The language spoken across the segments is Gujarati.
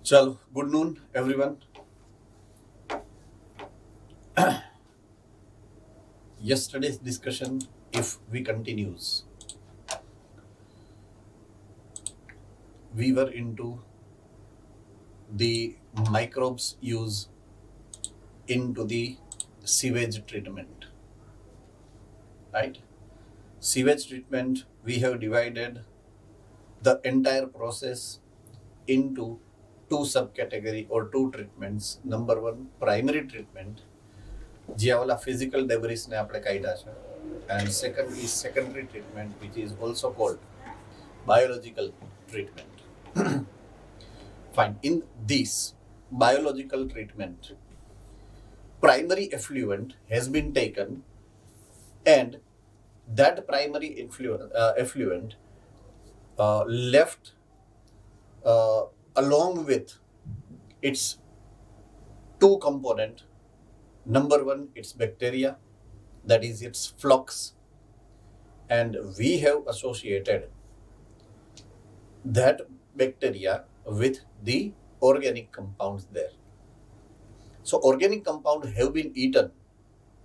Chalo, good noon, everyone. Yesterday's discussion, if we continues, we were into the microbes use into the sewage treatment, right? Sewage treatment, we have divided the entire process into two subcategory or two treatments. Number one, primary treatment, જે ઓલા physical debris ને આપણે કાઢ્યા છે, and second is secondary treatment, which is also called biological treatment. Fine. In this biological treatment, primary effluent has been taken, and that primary effluent left along with its two component. Number one, it's bacteria, that is its flux, and we have associated that bacteria with the organic compounds there. So organic compounds have been eaten,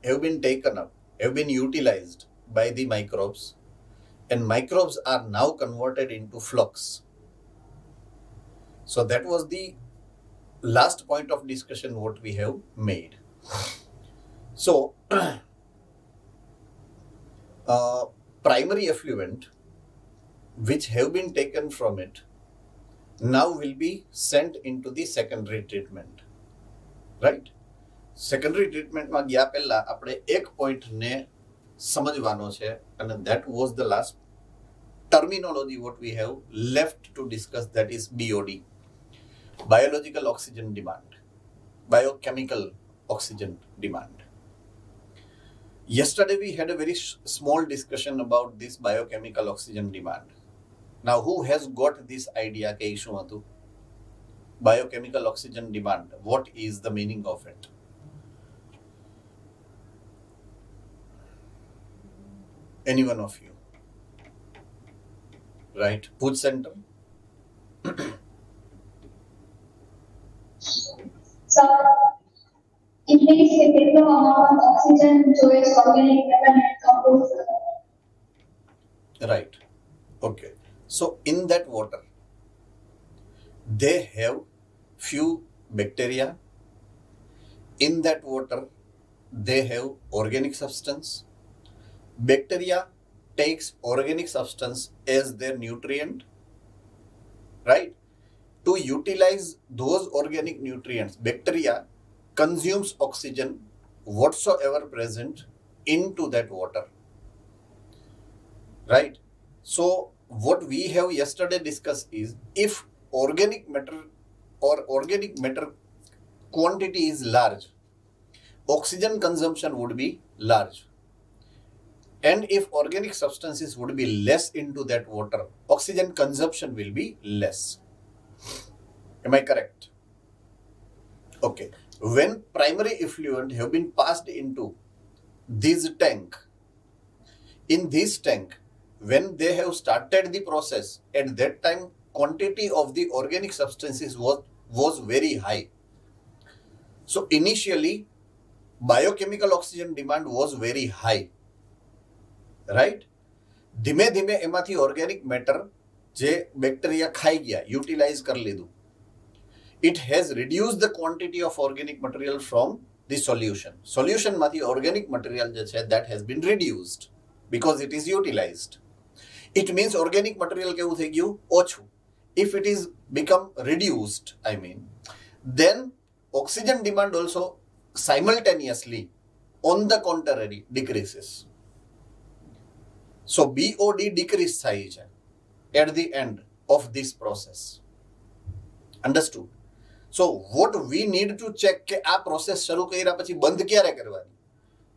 have been taken up, have been utilized by the microbes, and microbes are now converted into flux. So that was the last point of discussion what we have made. So primary effluent which have been taken from it now will be sent into the secondary treatment, right? Secondary treatment માં ગયા પહેલા આપણે એક point ને સમજવાનો છે, and that was the last terminology what we have left to discuss, that is BOD, biological oxygen demand, biochemical oxygen demand. Yesterday we had a very small discussion about this biochemical oxygen demand. Now who has got this idea કે શું હતું biochemical oxygen demand? What is the meaning of it? Any one of you? Right, food center. So it means the કેટલો amount of oxygen જોઈએ છે organic matter ને compose કરવા. Right. Okay. So in that water, they have few bacteria. In that water, they have organic substance. Bacteria takes organic substance as their nutrient, right? To utilize those organic nutrients, bacteria consumes oxygen whatsoever present into that water, right? So what we have yesterday discussed is, if organic matter quantity is large, oxygen consumption would be large, and if organic substances would be less into that water, oxygen consumption will be less. Am I correct? Okay. When primary effluent have been passed into this tank, in this tank, when they have started the process, at that time quantity of the organic substances was very high. So initially biochemical oxygen demand was very high, right? ધીમે ધીમે એમાંથી ઓર્ગેનિક મેટર જે બેક્ટેરિયા ખાઈ ગયા, યુટિલાઇઝ કરી લીધું, it has reduced the quantity of organic material from the solution. Solution માંથી organic material જે છે that has been reduced because it is utilized. It means organic material કેવું થઈ ગયું? ઓછું. If it is become reduced, then oxygen demand also simultaneously, on the contrary, decreases. So BOD decrease થાય છે at the end of this process. Understood? So what we need to check કે આ પ્રોસેસ શરૂ કર્યા પછી બંધ ક્યારે કરવાની?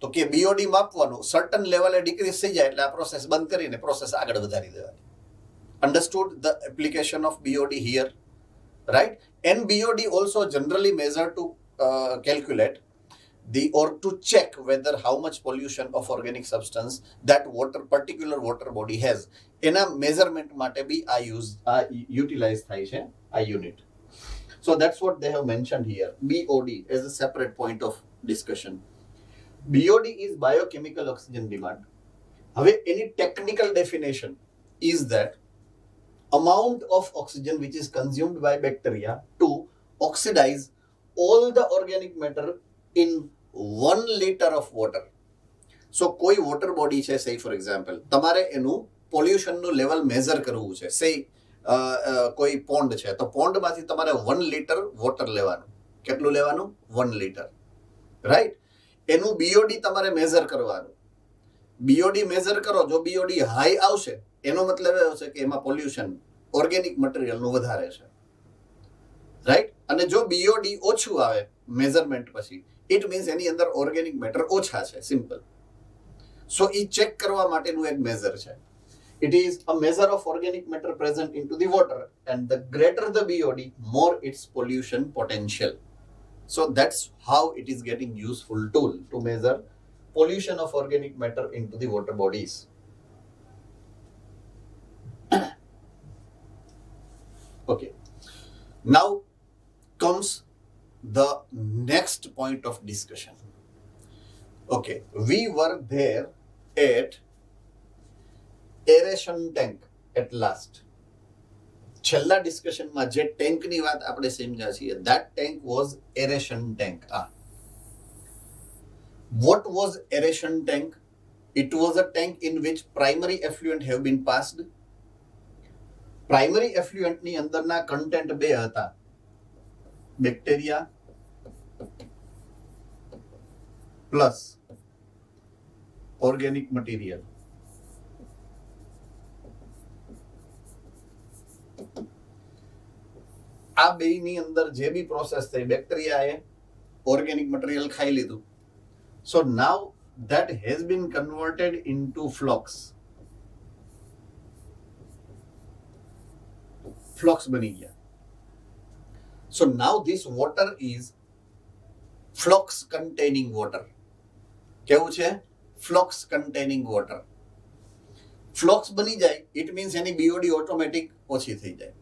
તો કે BOD માપવાનું, સર્ટન લેવલે ડિક્રીઝ થઈ જાય એટલે આ પ્રોસેસ બંધ કરીને પ્રોસેસ આગળ વધારી દેવાની. Understood the application of BOD here, right? And BOD also generally measure to calculate or to check whether how much pollution of organic substance that particular water body has. એના મેઝરમેન્ટ માટે બી આ યુટિલાઇઝ થાય છે આ unit. So that's what they have mentioned here. BOD as a separate point of discussion. BOD is biochemical oxygen demand. હવે any technical definition is that amount of oxygen which is consumed by bacteria to oxidize all the organic matter in 1 liter of water. So કોઈ વોટર બોડી છે, say for example, તમારે એનું પોલ્યુશનનું લેવલ મેઝર કરવું છે, say કોઈ પોન્ડ છે, તો પોન્ડમાંથી તમારે 1 લિટર વોટર લેવાનું. કેટલું લેવાનું? 1 લિટર, રાઈટ? એનું બીઓડી તમારે મેઝર કરવાનું. બીઓડી મેઝર કરો, જો બીઓડી હાઈ આવશે એનો મતલબ એવો છે કે એમાં પોલ્યુશન ઓર્ગેનિક મટીરિયલનું વધારે છે, રાઈટ? અને જો બીઓડી ઓછું આવે મેઝરમેન્ટ પછી, ઇટ મીન્સ એની અંદર ઓર્ગેનિક મેટર ઓછા છે, સિમ્પલ. સો એ ચેક કરવા માટેનું એક મેઝર છે. It is a measure of organic matter present into the water, and the greater the BOD, more its pollution potential. So that's how it is getting useful tool to measure pollution of organic matter into the water bodies. Okay. Now comes the next point of discussion. Okay, we were there at aeration tank at last. છેલ્લા ડિસ્કશનમાં જે ટેન્કની વાત આપણે સમજ્યા છીએ, that tank was aeration tank. What was aeration tank? It was a tank in which primary effluent have been passed. Primary effluent ની અંદરના કન્ટેન્ટ બે હતા, બેક્ટેરિયા પ્લસ ઓર્ગેનિક મટીરિયલ. આ બેની અંદર જે બી પ્રોસેસ થઈ, બેક્ટેરિયાએ ઓર્ગેનિક મટીરિયલ ખાઈ લીધું. સો નાઉ that has been converted into flux. Flux બની ગયા. So now this water is flux containing water. કેવું છે? Flux containing water. Flux બની જાય, it means any BOD automatic ઓછી થઈ જાય.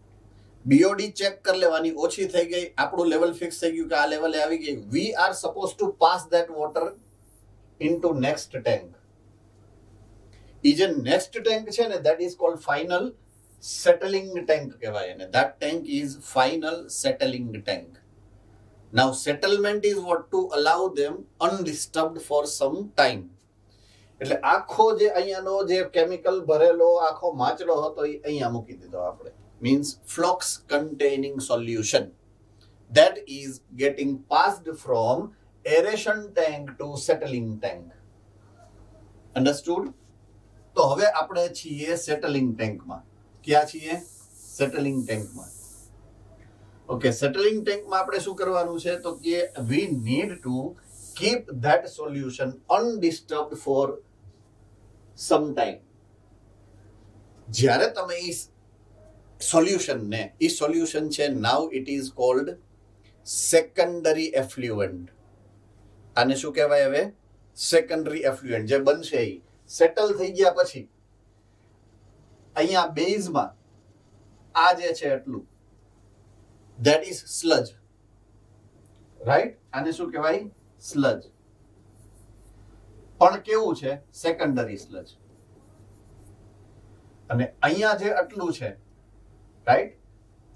BOD ચેક કરી લેવાની, ઓછી થઈ ગઈ, આપણું લેવલ ફિક્સ થઈ ગયું કે આ લેવલે આવી ગઈ. We are supposed to pass that water into next tank. એ જે next tank છે ને, that is called final settling tank કહેવાય એને. That tank is final settling tank. Now settlement is what? To allow them undisturbed for some time. એટલે આખો જે અહીંયાનો જે કેમિકલ ભરેલો આખો માચડો હતો એ અહીંયા મૂકી દીધો આપણે. Means flux containing solution that is getting passed from aeration tank to settling tank. Understood? તો હવે આપણે છીએ સેટલિંગ ટેન્કમાં. ક્યાં છીએ? સેટલિંગ ટેન્કમાં. ઓકે, સેટલિંગ ટેન્કમાં આપણે શું કરવાનું છે? તો કે we need to keep that solution undisturbed for some time. જ્યારે તમે એ સોલ્યુશન ને, એ સોલ્યુશન છે, નાઉ it is called secondary effluent. આને શું કહેવાય હવે? Secondary effluent. જે બનશે એ સેટલ થઈ ગયા પછી અહીંયા બેઝમાં આ જે છે એટલું, that is sludge, right? આને શું કહેવાય? સ્લજ. પણ કેવું છે? Secondary sludge. અને અહીંયા જે આટલું છે, રાઈટ,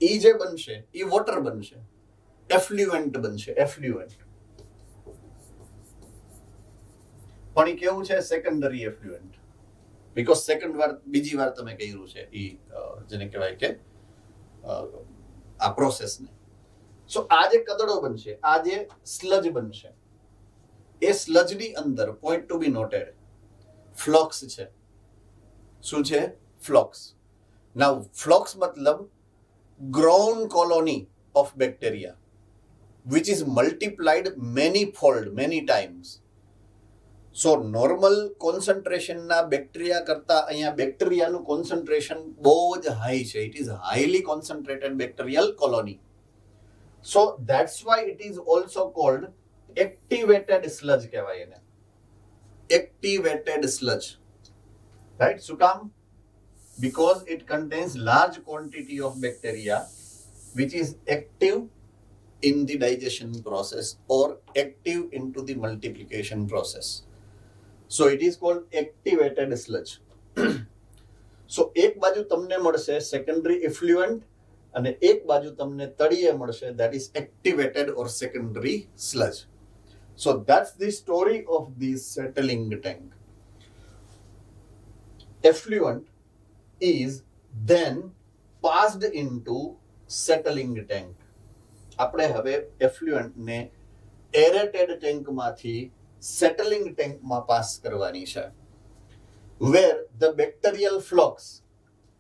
એ જે બનશે એ વોટર બનશે, એફ્લ્યુએન્ટ બનશે, એફ્લ્યુએન્ટ. પણ એ કેવું છે? સેકન્ડરી એફ્લ્યુએન્ટ. બીકોઝ સેકન્ડ વાર, બીજી વાર તમે કર્યું છે એ જેને કહેવાય કે આ પ્રોસેસને. સો આ જે કદડો બનશે, આ જે સ્લજ બનશે, એ સ્લજની અંદર point to be noted flocks છે. શું છે? ફ્લોક્સ. નાઉ ફ્લોક્સ મતલબ grown colony of bacteria which is multiplied many-fold, many times. So normal concentration ના બેક્ટેરિયા કરતા અહીંયા બેક્ટેરિયાનું concentration બહુ જ high છે. It is highly concentrated bacterial colony. So that's why it is also called activated sludge કહેવાય એને. Activated sludge. Right? શું કામ? Because it contains large quantity of bacteria which is active in the digestion process or active into the multiplication process. So it is called activated sludge. So એક બાજુ તમને મળશે secondary effluent અને એક બાજુ તમને તળિયે મળશે, that is activated or secondary sludge. So that's the story of the settling tank. Effluent is then passed into settling tank. આપણે હવે effluent ને aerated tank માંથી settling tank માં પાસ કરવાની છે, where the bacterial flocks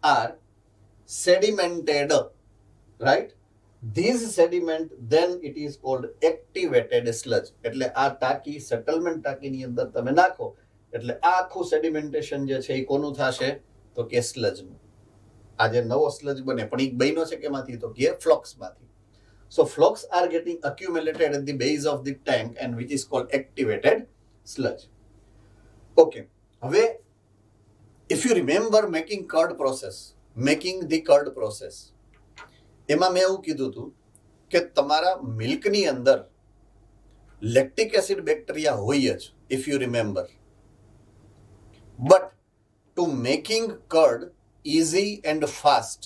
are sedimented, right? These sediment then it is called activated sludge. એટલે આ ટાંકી સેટલમેન્ટ ટાંકીની અંદર તમે નાખો એટલે આ આખું સેડિમેન્ટેશન જે છે એ કોનું થશે તો કે સ્લજનું. આ જે નવો સ્લજ બને પણ એ બન્યો છે કેમાંથી તો કે ફ્લોક્સમાંથી. So flocks are getting accumulated at the base of the tank and which is called activated sludge. Okay. હવે if you remember making curd process, એમાં મેં એવું કીધું હતું કે તમારા મિલ્કની અંદર લેક્ટિક એસિડ બેક્ટેરિયા હોય જ, if you remember. But to making curd easy and fast,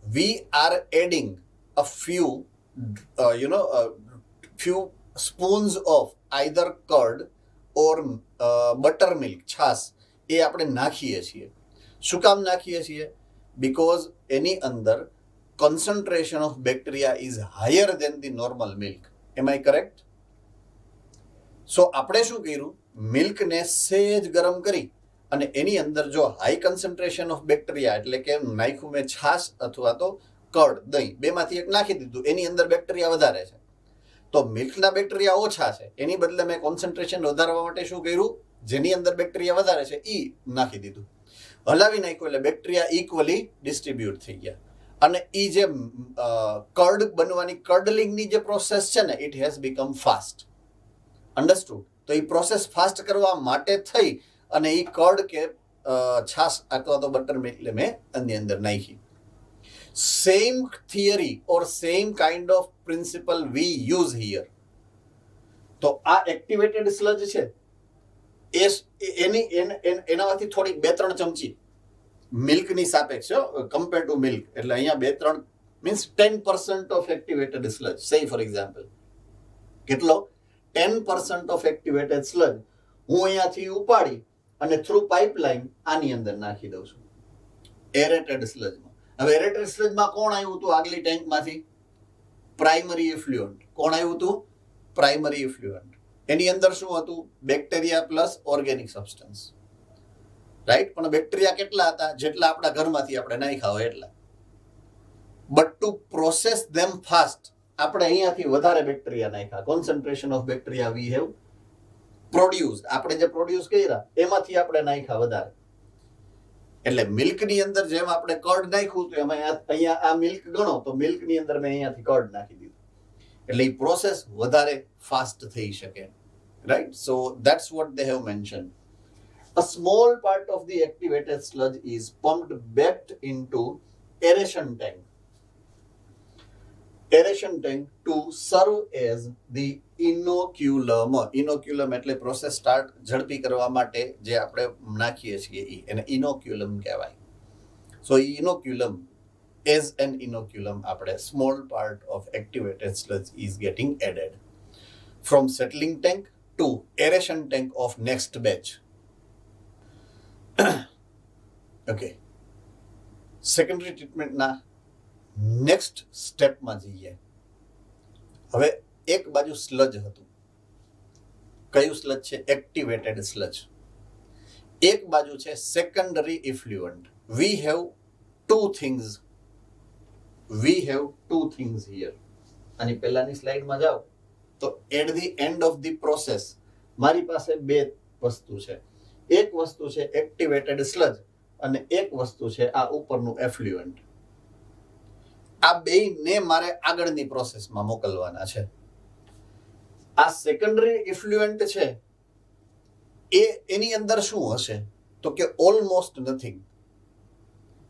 we are adding a few few spoons of either curd or buttermilk, છાશ, એ આપણે નાખીએ છીએ. શું કામ નાખીએ છીએ? Because એની અંદર concentration of bacteria is higher than the normal milk. Am I correct? So આપણે શું કર્યું, મિલ્કને સેજ ગરમ કરી અને એની અંદર જો હાઈ કન્સન્ટ્રેશન ઓફ બેક્ટેરિયા એટલે કે નાખ્યું મેં છાશ અથવા તો કર્ડ, દહીં, બેમાંથી એક નાખી દીધું, એની અંદર બેક્ટેરિયા વધારે છે. તો મિલ્કના બેક્ટેરિયા ઓછા છે, એની બદલે મેં કોન્સન્ટ્રેશન વધારવા માટે શું કર્યું, જેની અંદર બેક્ટેરિયા વધારે છે એ નાખી દીધું, હલાવી નાખ્યું એટલે બેક્ટેરિયા ઇક્વલી ડિસ્ટ્રીબ્યુટ થઈ ગયા. અને એ જે કર્ડ બનવાની, કર્ડલિંગની જે પ્રોસેસ છે ને, it has become fast. Understood? તો એ પ્રોસેસ ફાસ્ટ કરવા માટે થઈ અને એ કર્ડ કે છાશ અથવા તો બટર મિલ્ક મેં એની અંદર નાખી. Same theory or same kind of principle we use here. તો આ એક્ટિવેટેડ સ્લજ છે એનામાંથી થોડી 2-3 ચમચી મિલ્કની સાપેક્ષ કમ્પેર ટુ મિલ્ક, એટલે અહીંયા 2-3 મીન્સ 10% ઓફ એક્ટિવેટેડ સ્લજ. સે ફોર એક્ઝામ્પલ કેટલો 10% ઓફ એક્ટિવેટેડ સ્લજ હું અહીંયાથી ઉપાડી અને થ્રુ પાઇપલાઇન આની અંદર નાખી દઉં છું એરેટેડ સ્લજમાં. હવે એરેટેડ સ્લજમાં કોણ આવ્યું હતું આગલી ટેન્કમાંથી? પ્રાઇમરી ઇફ્લ્યુઅન્ટ. કોણ આવ્યું હતું? પ્રાઇમરી ઇફ્લ્યુઅન્ટ. એની અંદર શું હતું? Bacteria plus organic substance, right? પણ બેક્ટેરિયા કેટલા હતા? જેટલા આપણા ઘરમાંથી આપણે નાખ્યા હોય એટલા. But two process them fast આપણે અહીંયાથી વધારે બેક્ટેરિયા નાખ્યા. Concentration of bacteria we have produce, આપણે જે પ્રોડ્યુસ કર્યા એમાંથી આપણે નાખ્યા વધારે. એટલે મિલ્કની અંદર જેમ આપણે કર્ડ નાખ્યું તો એમાં અહીંયા આ મિલ્ક ગણો તો મિલ્કની અંદર મેં અહીંયાથી કર્ડ નાખી દીધું, એટલે એ પ્રોસેસ વધારે ફાસ્ટ થઈ શકે, right? So that's what they have mention. A small part of the activated sludge is pumped back into aeration tank. Aeration tank to serve as the inoculum. Inoculum એટલે પ્રોસેસ સ્ટાર્ટ ઝડપી કરવા માટે જે આપણે નાખીએ છીએ એને ઇનોક્યુલમ કહેવાય. સો ઇનોક્યુલમ as an inoculum આપણે small part of activated sludge is getting added from settling tank to aeration tank of next batch. Okay, secondary ટ્રીટમેન્ટના નેક્સ્ટ સ્ટેપમાં જઈએ. હવે એક બાજુ સ્લજ હતું, કયું સ્લજ છે? Activated sludge. એક બાજુ છે secondary effluent. We have two things here. આની પહેલાની સ્લાઇડમાં જાઓ તો at the end of the process મારી પાસે 2 વસ્તુ છે. એક વસ્તુ છે એક્ટિવેટેડ સ્લજ અને એક વસ્તુ છે આ ઉપરનું એફ્લ્યુઅન્ટ. આ બેયને મારે આગળની પ્રોસેસમાં મોકલવાના છે. આ સેકન્ડરી ઇફ્લ્યુઅન્ટ છે એની અંદર શું હશે તો કે ઓલમોસ્ટ નથિંગ.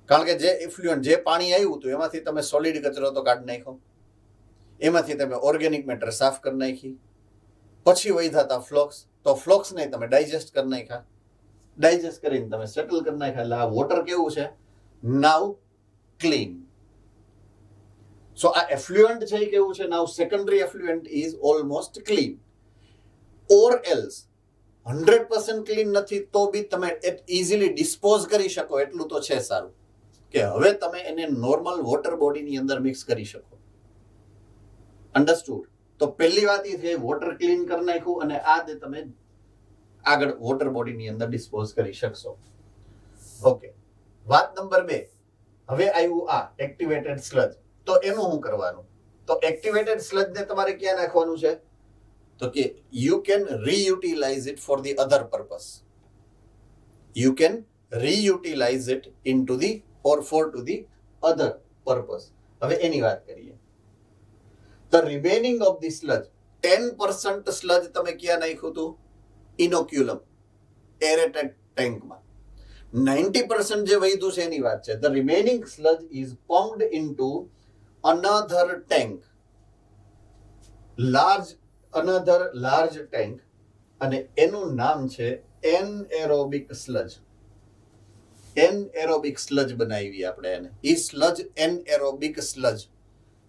કારણ કે જે ઇફ્લ્યુઅન્ટ, જે પાણી આવ્યું હતું એમાંથી તમે સોલિડ કચરો તો કાઢી નાખો, એમાંથી તમે ઓર્ગેનિક મેટર સાફ કરી નાખી, પછી વધ્યા હતા ફ્લોક્સ, તો ફ્લોક્સને તમે ડાયજેસ્ટ કરી નાખ્યા, ડાયજેસ્ટ કરીને તમે સેટલ કરી નાખ્યા. એટલે આ વોટર કેવું છે? નાવ ક્લીન. સો આ એફ્લુએન્ટ છે એ કેવું છે? Now secondary effluent is almost clean. Or else 100% clean નથી તો બી તમે ઇઝીલી ડિસ્પોઝ કરી શકો એટલું તો છે સારું કે હવે તમે એને નોર્મલ વોટર બોડીની અંદર મિક્સ કરી શકો. અન્ડરસ્ટુડ? તો પહેલી વાત એ છે વોટર ક્લીન કરી નાખ્યું અને આ દે તમે આગળ વોટર બોડીની અંદર ડિસ્પોઝ કરી શકશો. ઓકે, વાત નંબર 2. હવે આવ્યું આ એક્ટિવેટેડ સ્લજ. તો એનું શું કરવાનું? તો એક્ટિવેટેડ સ્લજને તમારે ક્યાં નાખવાનું છે? તો કે you can reutilize it for the other purpose. You can reutilize it into the or for to the other purpose. હવે એની વાત કરીએ. The remaining of the sludge, 10% sludge તમે ક્યાં નાખ્યું હતું? Inoculum, aerated ટેન્કમાં. 90% જે વધ્યું છે એની વાત છે. The remaining sludge is pumped into another tank, another large tank, અને એનું નામ છે એનએરોબિક સ્લજ. એનએરોબિક સ્લજ બનાવી આપણે એને. ઈ સ્લજ એનએરોબિક સ્લજ.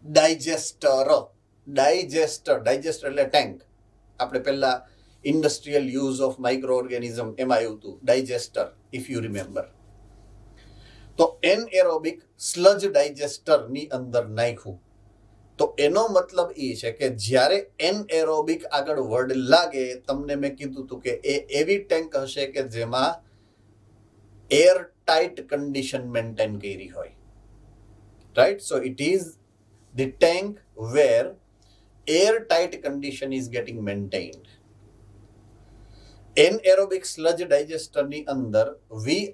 ડાયજેસ્ટર એટલે ટેન્ક. આપણે પહેલા industrial use of micro organism એમાં આવ્યું હતું ડાયજેસ્ટર, ઇફ યુ રિમેમ્બર. તો એનએરોબિક સ્લજ ડાયજેસ્ટરની અંદર નાખ્યું. તો એનો મતલબ એ છે કે જ્યારે એનએરોબિક આગળ વર્ડ લાગે, તમને મેં કીધું હતું કે એ એવી ટેન્ક હશે કે જેમાં એર ટાઇટ કન્ડિશન મેન્ટેન કરી હોય. Right? So it is the tank where air tight condition is getting maintained. Anaerobic sludge ડાયજેસ્ટરની અંદર we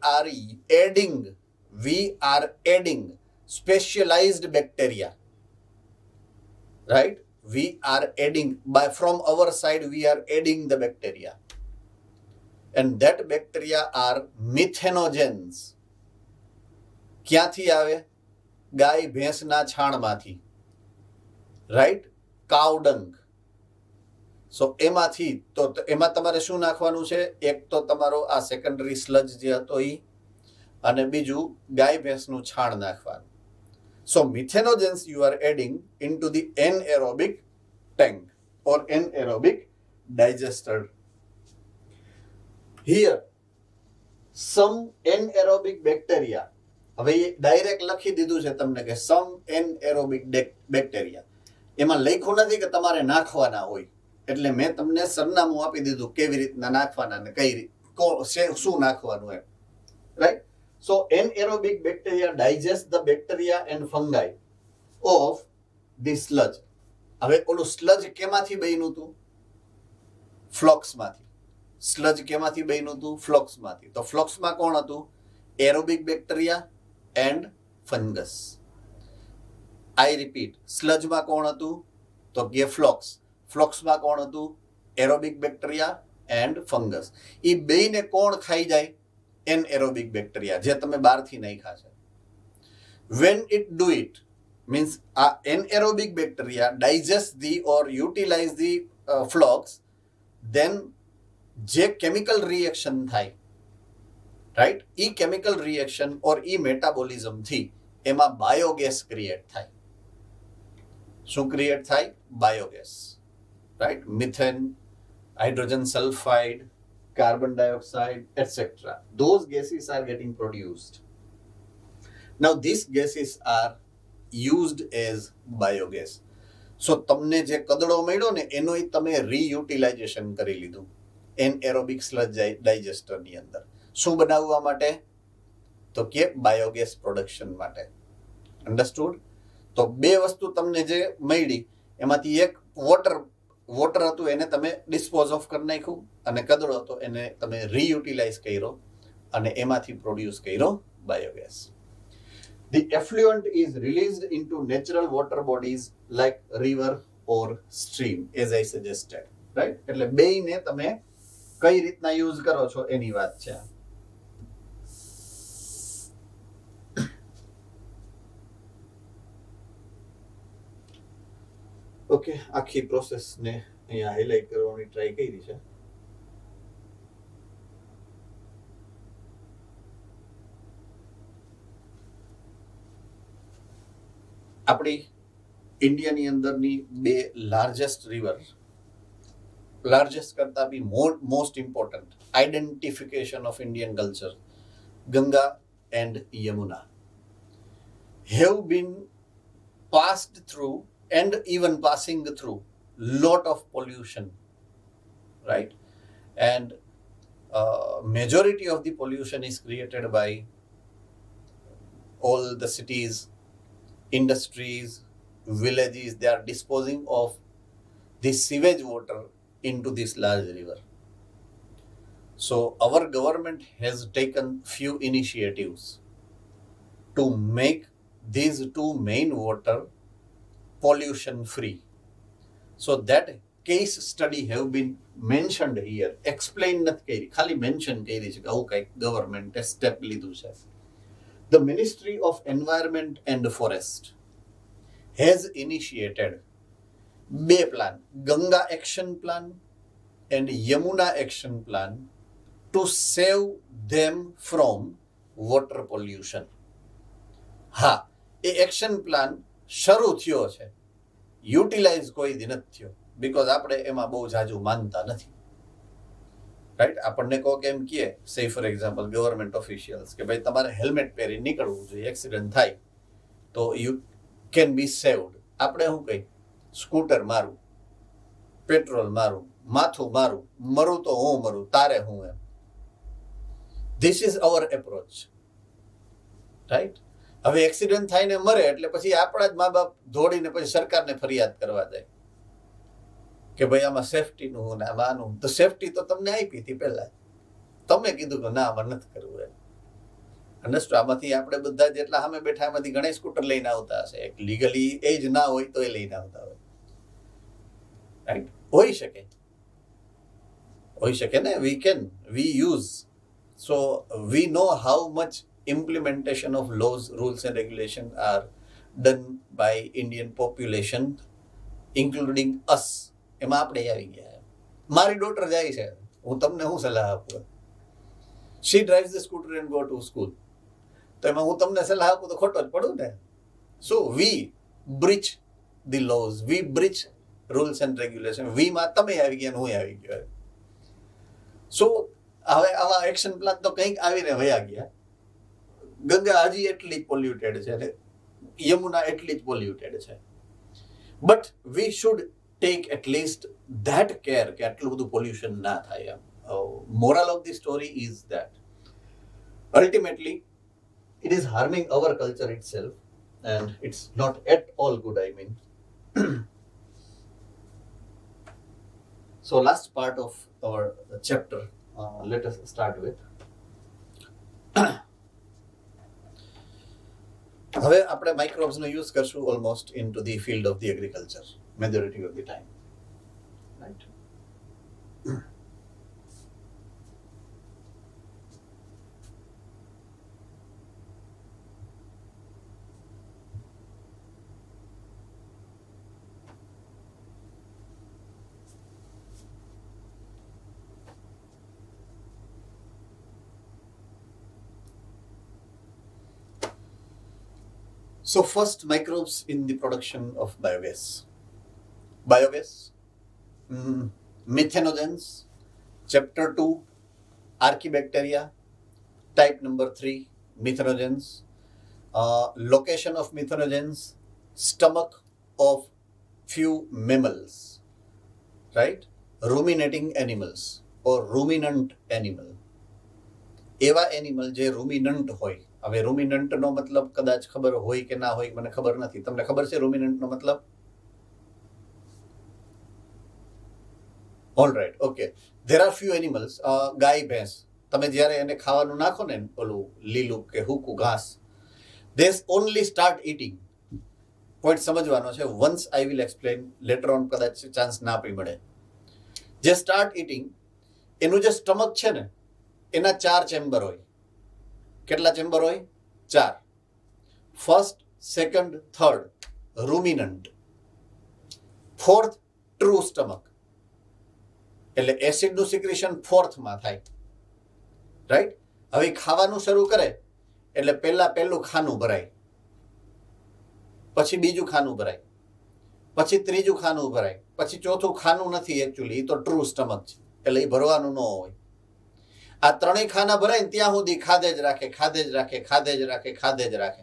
are adding specialized bacteria, right? We are adding, from our side we are adding the bacteria, and that bacteria are methanogens. ક્યાંથી આવે? ગાય ભેંસના છાણમાંથી, રાઈટ? કાઉ ડંગ. સો એમાંથી તો એમાં તમારે શું નાખવાનું છે? એક તો તમારો આ સેકન્ડરી સ્લજ જે હતો એ, અને બીજું ગાય ભેંસનું છાણ નાખવાનું. So methanogens you are adding into the anaerobic tank or anaerobic digester. Here some anaerobic bacteria. હવે એ ડાયરેક્ટ લખી દીધું છે તમને કે સમ એનએરોબિક બેક્ટેરિયા. એમાં લખ્યું નથી કે તમારે નાખવાના હોય, એટલે મેં તમને સરનામું આપી દીધું કેવી રીતના નાખવાના ને કઈ રીત શું નાખવાનું એમ. Right? So anaerobic bacteria digest the bacteria and fungi of the sludge. હવે ઓલું સ્લજ કેમાંથી બન્યું હતું? ફ્લોક્સમાંથી. સ્લજ કેમાંથી બન્યું હતું? ફ્લોક્સમાંથી. તો ફ્લોક્સમાં કોણ હતું? Aerobic bacteria and fungus. I repeat, સ્લજમાં કોણ હતું? તો કે ફ્લોક્સ. ફ્લોક્સમાં કોણ હતું? Aerobic bacteria and fungus. એ બેયને કોણ ખાઈ જાય? એનએરોબિક બેક્ટેરિયા, જે તમે બહારથી નાખ્યા છે. When it do it means આ anaerobic bacteria digest the or utilize the flux, then જે કેમિકલ રિએક્શન થાય, રાઈટ? ઈ કેમિકલ રિએક્શન ઓર ઈ મેટાબોલિઝમ થી એમાં બાયોગેસ ક્રિએટ થાય. શું ક્રિએટ થાય? Biogas. Right? Methane, hydrogen sulphide, carbon dioxide, etc. Those gases are getting produced. Now these gases are used as biogas. So તમને જે કદડો મળ્યો ને એનો તમે રીયુટિલાઇઝેશન કરી લીધું એનએરોબિક સ્લજ ડાયજેસ્ટરની અંદર. શું બનાવવા માટે? તો કે બાયોગેસ પ્રોડક્શન માટે. અન્ડરસ્ટુડ? તો બે વસ્તુ તમને જે મળી એમાંથી એક વોટર હતું એને તમે ડિસ્પોઝ ઓફ કરી નાખ્યું, અને કદડો હતો એને તમે રીયુટિલાઇઝ કર્યો અને એમાંથી પ્રોડ્યુસ કર્યો biogas. The effluent is released into natural water bodies like river or stream as I suggested. Right? એટલે બેયને તમે કઈ રીતના યુઝ કરો છો એની વાત છે. ઓકે, આખી પ્રોસેસને અહીંયા હાઇલાઇટ કરવાની ટ્રાય કરી છે. આપણી ઇન્ડિયાની અંદરની બે લાર્જેસ્ટ રિવર, લાર્જેસ્ટ કરતા be most important identification of Indian culture, Ganga and Yamuna, have been passed through and even passing through lot of pollution, right? And majority of the pollution is created by all the cities, industries, villages. They are disposing of this sewage water into this large river. So our government has taken few initiatives to make these two main water pollution free. So that case study have been mentioned here. Explain નથી કરી, ખાલી mention કરી છે કે આવું કંઈક ગવર્મેન્ટે સ્ટેપ લીધું છે. The Ministry of Environment and Forest has initiated બે plan, Ganga Action Plan and Yamuna Action Plan, to save them from water pollution. હા, એ એક્શન પ્લાન શરૂ થયો છે, યુટિલાઇઝ કોઈ દી નથી થયો, બીકોઝ આપણે એમાં બહુ જાજુ માનતા નથી, રાઈટ? આપણને કહો કે એમ કહે, સે ફોર એક્ઝામ્પલ ગવર્મેન્ટ ઓફિશિયલ્સ કે ભાઈ તમારે હેલ્મેટ પહેરી નીકળવું જોઈએ, એક્સિડન્ટ થાય તો યુ કેન બી સેવડ. આપણે શું કહી, સ્કૂટર મારું, પેટ્રોલ મારું, માથું મારું, મરું તો હું મરું, તારે હું, એમ. This is our approach, right? હવે એક્સિડન્ટ થાય ને મરે એટલે પછી આપણા જ મા બાપ દોડીને પછી સરકારને ફરિયાદ કરવા જાય કે ભાઈ આમાં સેફટીનું ને આનું. તો સેફટી તો તમને આપી હતી પહેલા, તમે કીધું કે ના આમાં નથી કરવું એમ. અન્ડરસ્ટેન્ડ? આમાંથી આપણે બધા જેટલા સામે બેઠા એમાંથી ઘણા સ્કૂટર લઈને આવતા હશે, એક લીગલી એજ ના હોય તો એ લઈને આવતા હોય, રાઈટ? હોઈ શકે ને, we use. So we know how much implementation of laws, rules and regulations are done by Indian population, including us. એમાં આપણે આવી ગયા. મારી ડોટર જાય છે, હું તમને શું સલાહ આપું? she drives the scooter and go to school. તો એમાં હું તમને સલાહ આપું તો ખોટો જ પડું ને. So we breach the laws, we breach rules and regulations. we માં તમે આવી ગયા, હું આવી ગયો. So હવે આવા એક્શન પ્લાન તો કંઈક આવીને વયા ગયા. ગંગા હજી એટલી જ પોલ્યુટેડ છે ને યમુના એટલી જ પોલ્યુટેડ છે. But we should take at least that care કે આટલું બધું પોલ્યુશન ના થાય. Moral of the story is that ultimately it is harming our culture itself and it's not at all good, I mean. So last part of our chapter, let us start with. હવે આપણે માઇક્રોબ્સનો યુઝ કરશું almost into the field of the agriculture majority of the time, right? So first, microbes in the production of biogas. Biogas, methanogens, chapter 2, archaebacteria, type number 3, methanogens, location of methanogens, stomach of few mammals, right? Ruminating animals or ruminant animal. એવા એનિમલ જે રૂમિનન્ટ હોય. હવે રૂમિનન્ટનો મતલબ કદાચ ખબર હોય કે ના હોય, મને ખબર નથી. તમને ખબર છે રૂમિનન્ટનો મતલબ? All right, okay. There are few animals. ગાય, ભેંસ, તમે જ્યારે એને ખાવાનું નાખો ને ઓલું લીલું કે હૂકું ઘાસ, દે ઓનલી સ્ટાર્ટ ઇટિંગ. પોઈન્ટ સમજવાનો છે. Once I will explain, letter on કદાચ ચાન્સ ના આપી મળે. જે સ્ટાર્ટ ઇટિંગ, એનું જે સ્ટમક છે ને એના 4 ચેમ્બર હોય. કેટલા ચેમ્બર હોય? 4. First, second, third ruminant. Fourth true stomach, એટલે એસિડનું સિક્રેશન ફોર્થમાં થાય, રાઈટ. હવે ખાવાનું શરૂ કરે એટલે પહેલું ખાનું ભરાય, પછી બીજું ખાનું ભરાય, પછી ત્રીજું ખાનું ભરાય, પછી ચોથું ખાનું નથી એકચ્યુઅલી, એ તો ટ્રુ સ્ટમક છે, એટલે એ ભરવાનું ન હોય. આ ત્રણેય ખાના ભરાય ને ત્યાં સુધી ખાધે જ રાખે, ખાધે જ રાખે, ખાધે જ રાખે, ખાધે જ રાખે.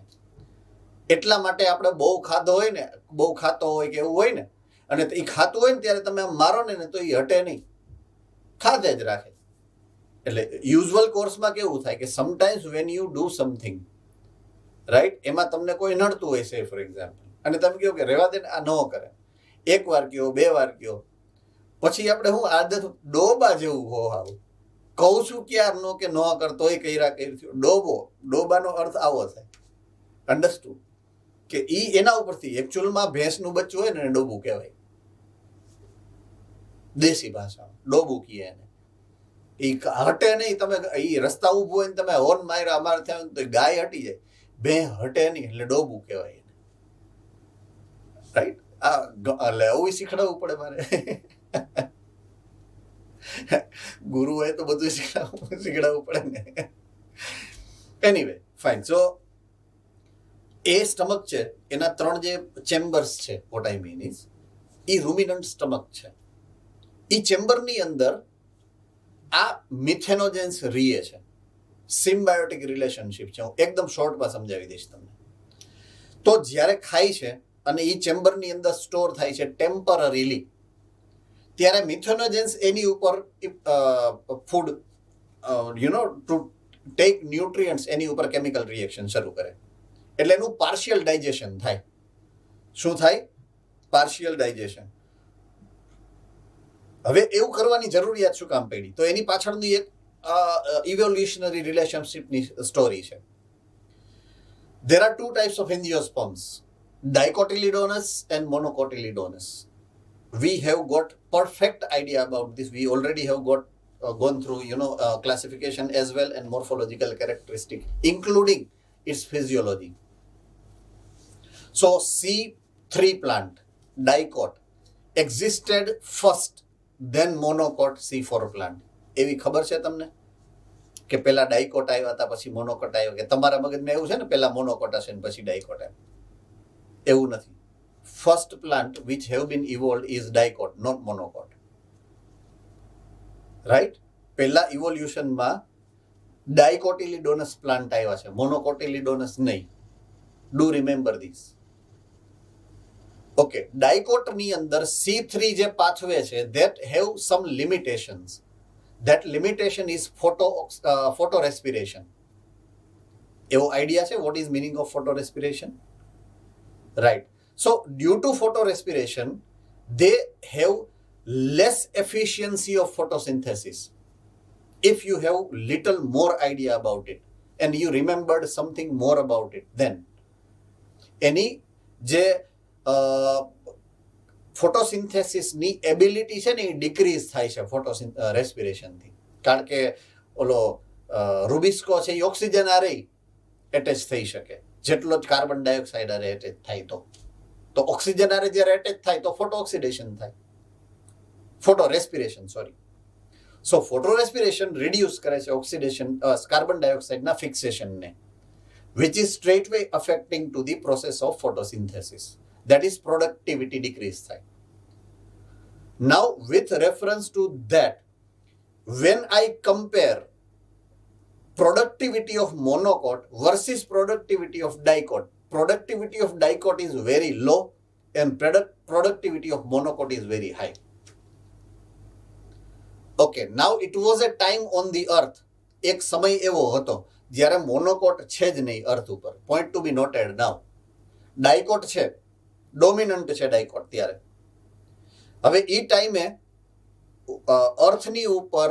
એટલા માટે આપણે બહુ ખાધો હોય ને, બહુ ખાતો હોય કે એવું હોય ને, અને એ ખાતું હોય ને ત્યારે તમે આમ મારો ને તો એ હટે નહીં, ખાધે જ રાખે. એટલે યુઝ્યુઅલ કોર્સમાં કેવું થાય કે sometimes when you do something, right, એમાં તમને કોઈ નડતું હોય છે ફોર એક્ઝામ્પલ, અને તમે કહો કે રહેવા દે ને આ ન કરે, એક વાર કયો, બે વાર કયો, પછી આપણે હું આદત ડોબા જેવું હો આવું કહું છું ક્યાર નો કે ન કરતો હોય કર્યા કર્યું. ડોબાનો અર્થ આવો થાય, અન્ડરસ્ટુડ, કે ઈ એના ઉપરથી એકચ્યુઅલમાં ભેંસનું બચ્ચું હોય ને ડોબું કહેવાય, દેશી ભાષામાં ડોબું કહીએ એને. એ હટે નહીં, તમે એ રસ્તા ઊભો હોય ને તમે હોર્ન માર્યા અમારે થયા તો ગાય હટી જાય, ભે હટે નહીં એટલે ડોબું કહેવાય એને, રાઈટ. એટલે આવું શીખડાવવું પડે મારે. ગુરુ હોય તો બધું શીખડાવવું પડે ને. Anyway fine. સો એ સ્ટમક છે, એના 3 જે ચેમ્બર્સ છે, વોટ આઈ મીન ઇઝ, એ રૂમિનન્ટ સ્ટમક છે. એ ચેમ્બરની અંદર આ મિથેનોજેન્સ રીએ છે, સિમ્બાયોટિક રિલેશનશિપ છે. હું એકદમ શોર્ટમાં સમજાવી દઈશ તમને. તો જ્યારે ખાય છે અને એ ચેમ્બરની અંદર સ્ટોર થાય છે ટેમ્પરરીલી, ત્યારે મિથેનોજેન્સ એની ઉપર ફૂડ ટુ ટેક ન્યુટ્રિયન્ટ્સ એની ઉપર કેમિકલ રિએક્શન શરૂ કરે, એટલે એનું પાર્શિયલ ડાયજેશન થાય. શું થાય? Partial digestion. હવે એવું કરવાની જરૂરિયાત શું કામ પડી? તો એની પાછળની એક ઇવોલ્યુશનરી રિલેશનશિપની સ્ટોરી છે. There are 2 types of angiosperms, dicotyledonous and monocotyledonous. We have got perfect idea about this. We already have gone through classification as well and morphological characteristic, including its physiology. So C3 plant, dicot, existed first, then monocot C4 plant. એવી ખબર છે તમને કે પહેલા ડાયકોટ આવ્યા હતા પછી મોનોકોટ આવ્યો? કે તમારા મગજમાં એવું છે ને પહેલા મોનોકોટ હશે ને પછી ડાયકોટ આવ્યો? એવું નથી. First plant which have been evolved is dicot, not monocot, right. પહેલા ઇવોલ્યુશનમાં ડાયકોટિલિડોનસ પ્લાન્ટ આવ્યા છે, મોનોકોટિલિડોનસ નહીં. Do remember this. ઓકે, ડાયકોટની અંદર C3 જે પાથવે છે that have some limitations. That limitation is photorespiration. એવો આઈડિયા છે what is meaning of photorespiration? Right. So due to photorespiration they have less efficiency of photosynthesis. If you have little more idea about it and you remembered something more about it, then any જે ફોટોસિન્થેસિસની એબિલિટી છે ને એ ડિક્રીઝ થાય છે રેસ્પિરેશનથી. કારણ કે ઓલો રૂબિસ્કો છે એ ઓક્સિજન આરે એટેચ થઈ શકે જેટલો જ કાર્બન ડાયોક્સાઇડ આરે એટેચ થાય. તો ઓક્સિજન આરે જ્યારે એટેચ થાય તો ફોટો ઓક્સિડેશન થાય, photo respiration, sorry. So photo respiration reduce કરે છે ઓક્સિડેશન કાર્બન ડાયોક્સાઇડના ફિક્સેશનને, which is straightway affecting to the process of photosynthesis. That is productivity decrease થાય. Now with reference to that, when I compare productivity of monocot versus productivity of dicot, productivity of dicot is very low and productivity of monocot is very high. Okay, now it was a time on the earth, એક સમય એવો હતો જ્યારે મોનોકોટ છે જ નહીં અર્થ ઉપર. પોઈન્ટ ટુ બી નોટેડ નાઉ. ડાયકોટ છે, ડોમિનન્ટ છે ડાયકોટ ત્યારે. હવે એ ટાઈમે અર્થની ઉપર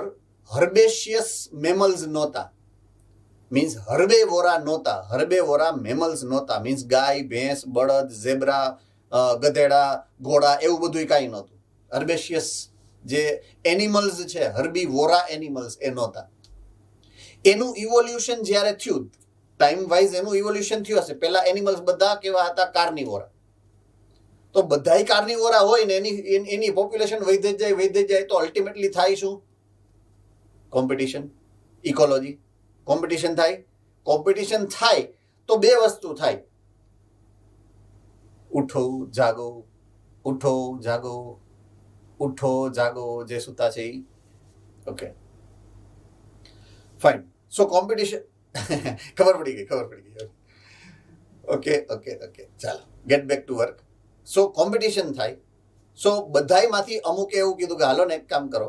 હર્બેશિયસ મેમલ્સ નહોતા, મીન્સ હર્બેવોરા નહોતા. હર્બેવોરા મેમલ્સ નહોતા, મીન્સ ગાય, ભેંસ, બળદ, ઝેબ્રા, ગધેડા, ઘોડા એવું બધું કાંઈ નહોતું. હર્બેશિયસ જે એનિમલ્સ છે, હર્બીવોરા એનિમલ્સ એ નહોતા. એનું ઇવોલ્યુશન જ્યારે થયું, ટાઈમ વાઇઝ એનું ઇવોલ્યુશન થયું હશે. પહેલા એનિમલ્સ બધા કેવા હતા? કાર્નિવોરા. તો તો બધાય કાર્નિવોરા હોય ને એની પોપ્યુલેશન વધી જાય તો અલ્ટિમેટલી થાય શું? Competition, ecology. કોમ્પિટિશન થાય તો બે વસ્તુ થાય, ઉઠો જાગો, ઉઠો જાગો, ઉઠો જાગો, જે સૂતા છે એ. Okay fine. સો કોમ્પિટિશન ખબર પડી ગઈ. ઓકે ચાલો get back to work. So competition થાય. સો બધાયમાંથી અમુકે એવું કીધું કે હાલો ને એક કામ કરો,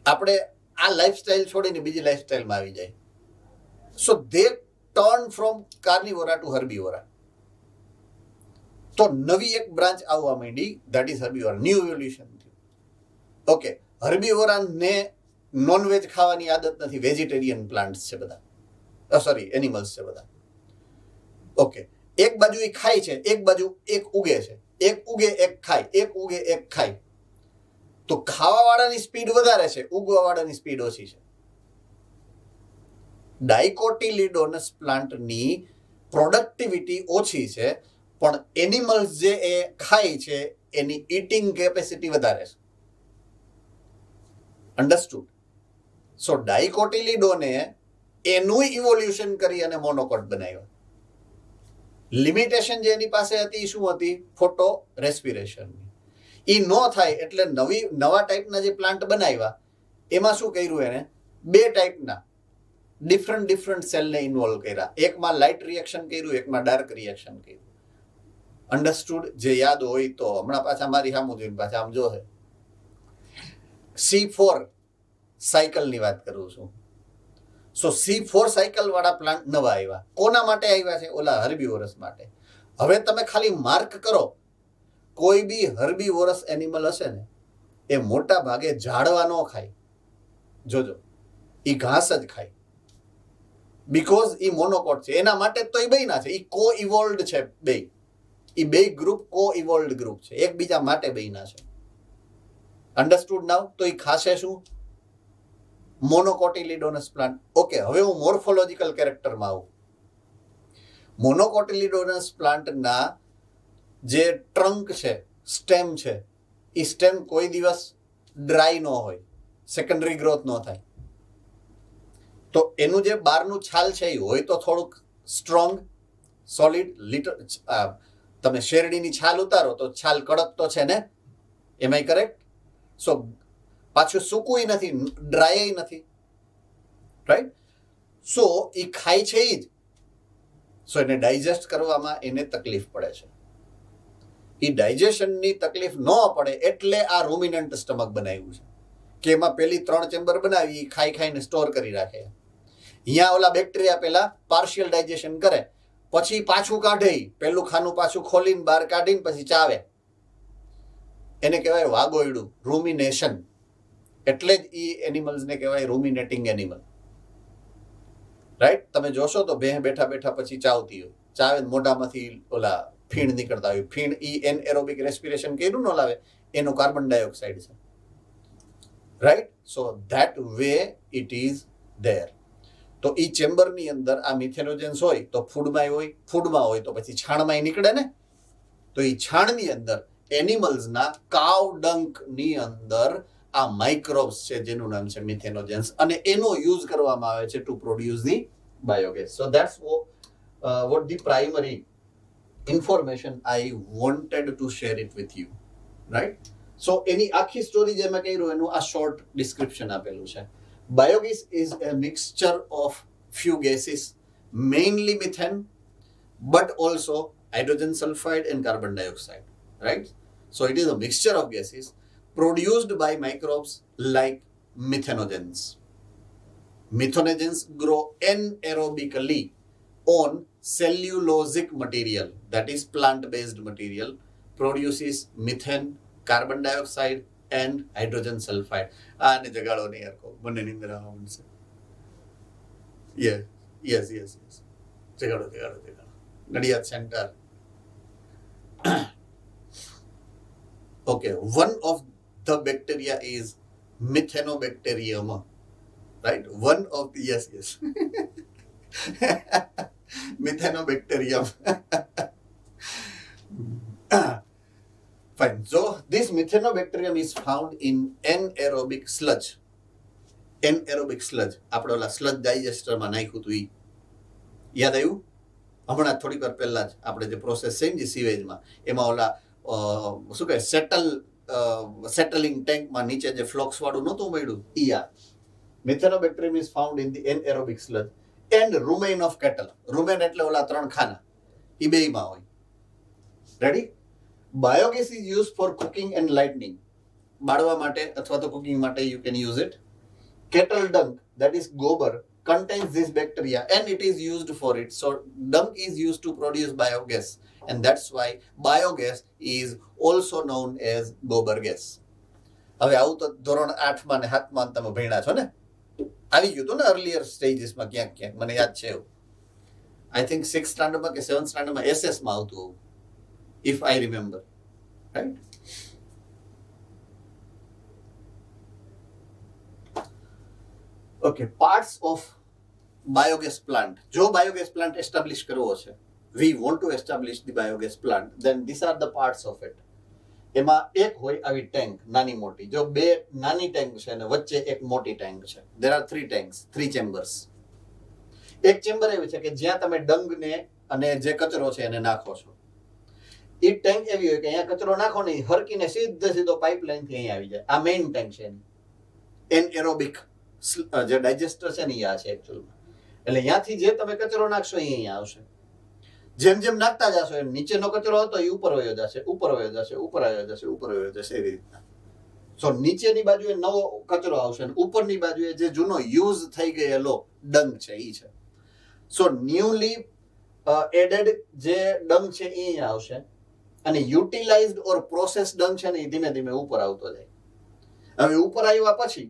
આપણે આ લાઈફસ્ટાઈલ છોડીને બીજી લાઈફસ્ટાઈલમાં આવી જાય. સો દે ટર્ન ફ્રોમ કાર્નિવોરા ટુ હર્બીવોરા. તો નવી એક બ્રાન્ચ આવવા માંડી, ધેટ ઇઝ હર્બીવોરા. ન્યૂ ઇવોલ્યુશન થયું. ઓકે, હર્બીવોરાને નોનવેજ ખાવાની આદત નથી, વેજીટેરિયન પ્લાન્ટ્સ છે બધા, સોરી એનિમલ્સ છે બધા. ઓકે, એક બાજુ એ ખાય છે, એક બાજુ એક ઉગે છે, એક ઉગે એક ખાય, એક ઉગે એક ખાય. તો ખાવાવાળાની સ્પીડ વધારે છે, ઉગવાવાળાની સ્પીડ ઓછી છે. ડાયકોટિલિડોનસ પ્લાન્ટની પ્રોડક્ટિવિટી ઓછી છે, પણ એનિમલ્સ જે એ ખાય છે એની ઈટિંગ કેપેસિટી વધારે છે. અન્ડરસ્ટુડ? સો ડાયકોટિલિડોને એનું ઇવોલ્યુશન કરી અને મોનોકોટ બનાવ્યો. લિમિટેશન જે એની પાસે હતી શું હતી? ફોટો રેસ્પિરેશનની. એ ન થાય એટલે નવા ટાઈપના જે પ્લાન્ટ બનાવ્યા એમાં શું કર્યું? એને બે ટાઈપના ડિફરન્ટ સેલને ઇન્વોલ્વ કર્યા. એકમાં લાઇટ રિએક્શન કર્યું, એકમાં ડાર્ક રિએક્શન કર્યું. અન્ડરસ્ટુડ? જે યાદ હોય તો હમણાં પાછા મારી સામું જોઈને પાછા આમ જોહે. C4 સાયકલની વાત કરું છું. સો C4 સાયકલ વાળા પ્લાન્ટ નવા આવ્યા. કોના માટે આવ્યા છે? ઓલા હર્બીવોરસ માટે. હવે તમે ખાલી માર્ક કરો, કોઈ બી હર્બીવોરસ એનિમલ હશે ને એ મોટા ભાગે ઝાડવા ન ખાય. જોજો, એ ઘાસ જ ખાય. બીકોઝ એ મોનોકોટ છે. એના માટે તો એ બેયના છે, એ કો ઇવોલ્વડ છે. એ બે ગ્રુપ કો ઇવોલ્વડ ગ્રુપ છે, એકબીજા માટે બેયના છે. અન્ડરસ્ટુડ નાવ? તો એ ખાશે શું? મોનોકોટિલિડોનસ પ્લાન્ટ. ઓકે, હવે હું મોર્ફોલોજીકલ કેરેક્ટરમાં આવું. મોનોકોટિલિડોનસ પ્લાન્ટના જે ટ્રંક છે, સ્ટેમ છે, એ સ્ટેમ કોઈ દિવસ ડ્રાય ન હોય, સેકન્ડરી ગ્રોથ ન થાય. તો એનું જે બહારનું છાલ છે એ હોય તો થોડુંક સ્ટ્રોંગ, સોલિડ. તમે શેરડીની છાલ ઉતારો તો છાલ કડક તો છે ને, એમ આઈ કરેક્ટ? સો પાછું સૂકું નથી, ડ્રાય નથી, રાઈટ? સો એ ખાય છે એ જ. સો એને ડાયજેસ્ટ કરવામાં એને તકલીફ પડે છે. એ ડાયજેશનની તકલીફ ન પડે એટલે આ રૂમિનન્ટ સ્ટમક બનાવ્યું છે કે એમાં પેલી 3 ચેમ્બર બનાવી, ખાઈને સ્ટોર કરી રાખે. અહીંયા ઓલા બેક્ટેરિયા પેલા પાર્શિયલ ડાયજેશન કરે, પછી પાછું કાઢે, પેલું ખાનું પાછું ખોલીને બહાર કાઢીને પછી ચાવે. એને કહેવાય વાગોયડું, રૂમિનેશન. એટલે જ એ એનિમલ્સને કહેવાય રૂમિનેટિંગ એનિમલ, રાઈટ? તમે જોશો તો ભેં બેઠા પછી ચાવતી હોય, ચાવે મોઢામાંથી ઓલા ફીણ નીકળતા હોય. ફીણ ઈ એનએરોબિક રેસ્પિરેશન કર્યું ન લાવે, એનો કાર્બન ડાયોક્સાઇડ છે, right? So that way it is there. તો ઈ ચેમ્બરની અંદર આ મિથેનોજન્સ હોય તો ફૂડમાં હોય તો પછી છાણમાં નીકળે ને. તો એ છાણની અંદર એનિમલ્સના કાવ ડંકની અંદર આ માઇક્રોબ્સ છે જેનું નામ છે મિથેનોજન્સ, અને એનો યુઝ કરવામાં આવે છે to produce the biogas. So that's what the primary information I wanted to share it with you, right? So એની આખી સ્ટોરી જે મેં કહ્યું એનું આ શોર્ટ ડિસ્ક્રિપ્શન આપેલું છે. Biogas is a mixture of few gases, mainly methane, but also hydrogen sulfide and carbon dioxide, right? So it is a mixture of gases produced by microbes like methanogens. Methanogens grow anaerobically on cellulosic material, that is plant-based material, produces methane, carbon dioxide and hydrogen sulfide. આને જગાડો નહીં યાર, મને નિંદર આવવા માંડશે. yes જગાડો Nadiad centre. Okay, one of the bacteria is Methanobacterium, right? One of the yes Methanobacterium. Fine. So this methanobacterium is found in anaerobic sludge. Anaerobic sludge. આપણે ઓલા સ્લજ ડાયજેસ્ટરમાં નાખ્યું હતું ઈ યાદ આવ્યું? હમણાં થોડીક વાર પહેલા જ આપણે જે પ્રોસેસ છે ને સીવેજમાં એમાં ઓલા શું કહે સેટલિંગ ટેન્કમાં નીચે જે ફ્લોક્સ વાળું નહોતું મળ્યું ઈ આ methanobacterium is found in the anaerobic sludge and rumen of cattle. Rumen એટલે ઓલા 3 ખાના ઈ બેયમાં હોય. Ready? Biogas is used for cooking and lighting. બાળવા માટે અથવા તો કુકિંગ માટે you can use it. Cattle dung, that is gobar, contains this bacteria and it is used for it. So dung is used to produce biogas and that's why biogas is also known as gobar gas. હવે આવું તો ધોરણ 8 માં ને 7 માં તમે ભણ્યા છો ને? આવી ગયું તો ને અર્લિયર સ્ટેજીસમાં ક્યાંક મને યાદ છે એવું. I think 6th સ્ટાન્ડર્ડમાં કે 7th સ્ટાન્ડર્ડમાં SS માં આવતું એવું. If I remember, right? Okay, parts of biogas plant. જો biogas plant establish કરવો છે, we want to establish the biogas plant, then these are the parts of it. એમાં એક હોય આવી ટેન્ક નાની મોટી. જો બે નાની ટેન્ક છે અને વચ્ચે એક મોટી ટેન્ક છે. There are 3 tanks, 3 chambers. એક ચેમ્બર એવી છે કે જ્યાં તમે ડંગને અને જે કચરો છે એને નાખો છો. એ ટેન્ક એવી હોય કે અહીંયા કચરો નાખો ને હરકીને સીધો પાઇપલાઇન થી અહીં આવી જાય. આ મેઇન ટેન્ક છે એનએરોબિક જે ડાયજેસ્ટર છે ને એ આ છે એકચ્યુઅલમાં. એટલે અહીંયાથી જે તમે કચરો નાખશો એ અહીંયા આવશે. જેમ જેમ નાખતા જશો એમ નીચેનો કચરો હતો એ ઉપર વયો જશે, ઉપર વયો જશે, ઉપર વયો જશે, ઉપર વયો જશે એવી રીતના. સો નીચેની બાજુએ નવો કચરો આવશે અને ઉપરની બાજુએ જે જૂનો યુઝ થઈ ગયેલો ડંગ છે એ છે. સો ન્યુલી એડેડ જે ડંગ છે એ અહીંયા આવશે અને યુટિલાઇઝડ ઓર પ્રોસેસ ડંગ છે ને એ ધીમે ધીમે ઉપર આવતો જાય. હવે ઉપર આવ્યા પછી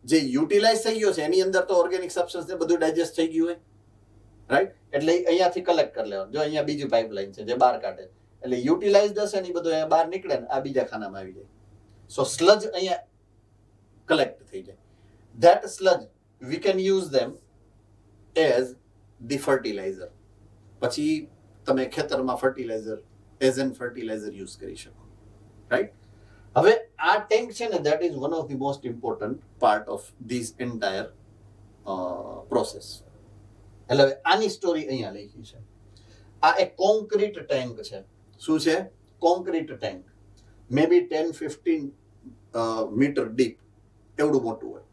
જે યુટિલાઇઝ થઈ ગયો છે એની અંદર તો ઓર્ગેનિક સબસ્ટન્સ ને બધું ડાયજેસ્ટ થઈ ગયું હોય, રાઈટ? એટલે અહીંયાથી કલેક્ટ કરી લેવાનું. જો અહીંયા બીજી પાઇપલાઇન છે જે બહાર કાઢે એટલે યુટિલાઇઝડ હશે ને એ બધું અહીંયા બહાર નીકળે ને આ બીજા ખાનામાં આવી જાય. સો સ્લજ અહીંયા કલેક્ટ થઈ જાય. That sludge we can use them as the fertiliser. પછી તમે ખેતરમાં fertiliser as an fertiliser use કરી શકો, રાઈટ? હવે આ ટેન્ક છે ને that is one of the most important part of this entire process. એટલે હવે આની સ્ટોરી અહીંયા લખી છે. આ એક કોન્ક્રીટ ટેન્ક છે. શું છે? Concrete tank. Maybe 10-15 metre deep એવડું મોટું હોય.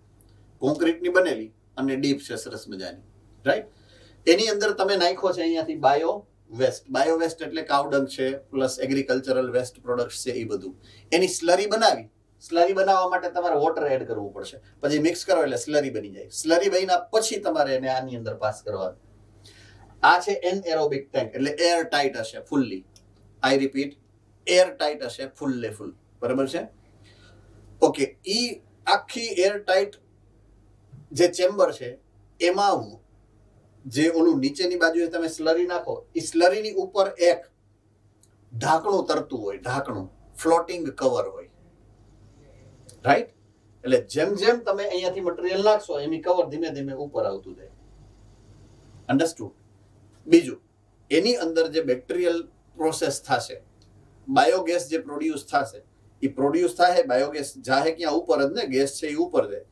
કોન્ક્રીટની બનેલી અને ડીપ છે સરસ મજાની, રાઈટ? એની અંદર તમે નાખ્યો છે અહીંયાથી બાયો વેસ્ટ. બાયો વેસ્ટ એટલે કાવડંગ છે પ્લસ એગ્રીકલ્ચરલ વેસ્ટ પ્રોડક્ટ્સ છે એ બધું. એની સ્લરી બનાવી. સ્લરી બનાવવા માટે તમારે વોટર એડ કરવું પડશે. પછી મિક્સ કરો એટલે સ્લરી બની જાય. સ્લરી બન્યા પછી તમારે એને આની અંદર પાસ કરવાનું. આ છે એનએરોબિક ટેન્ક એટલે એર ટાઈટ હશે ફુલ્લી. આઈ રિપીટ, એર ટાઈટ હશે ફૂલ્લે ફૂલ. બરાબર છે? ઓકે, ઈ આખી એર ટાઈટ જે ચેમ્બર છે એમાં જે ઓલું નીચેની બાજુએ તમે સ્લરી નાખો એ સ્લરીની ઉપર એક ઢાંકણું તરતું હોય. ઢાંકણું ફ્લોટિંગ કવર હોય, રાઈટ? એટલે જેમ જેમ તમે અહીંયાથી મટીરિયલ નાખશો એની કવર ધીમે ધીમે ઉપર આવતું જાય. અન્ડરસ્ટુડ? બીજું, એની અંદર જે બેક્ટેરિયલ પ્રોસેસ થશે, બાયોગેસ જે પ્રોડ્યુસ થશે એ પ્રોડ્યુસ થાય. બાયોગેસ જાહે ક્યાં? ઉપર જ ને. ગેસ છે એ ઉપર જાય.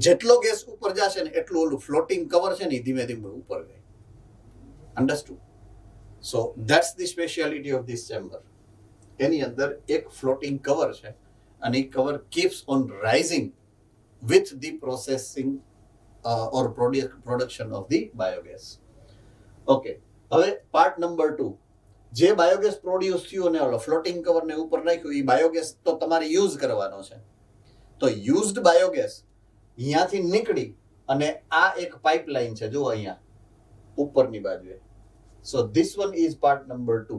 જેટલો ગેસ ઉપર જશે ને એટલું ઓલું ફ્લોટિંગ કવર છે ને એ ધીમે ધીમે ઉપર જાય. Understood? So that's the speciality of this chamber. એની અંદર એક ફ્લોટિંગ કવર છે અને એ cover keeps on rising with the processing or production of the biogas. Okay, હવે પાર્ટ નંબર 2. જે બાયોગેસ પ્રોડ્યુસ થયું ને ઓલો ફ્લોટિંગ કવર ને ઉપર નાખ્યું એ બાયોગેસ તો તમારે યુઝ કરવાનો છે. તો યુઝડ બાયોગેસ અહીંયાથી નીકળી અને આ એક પાઇપલાઇન છે જો અહીંયા ઉપરની બાજુએ. So this one is part number 2.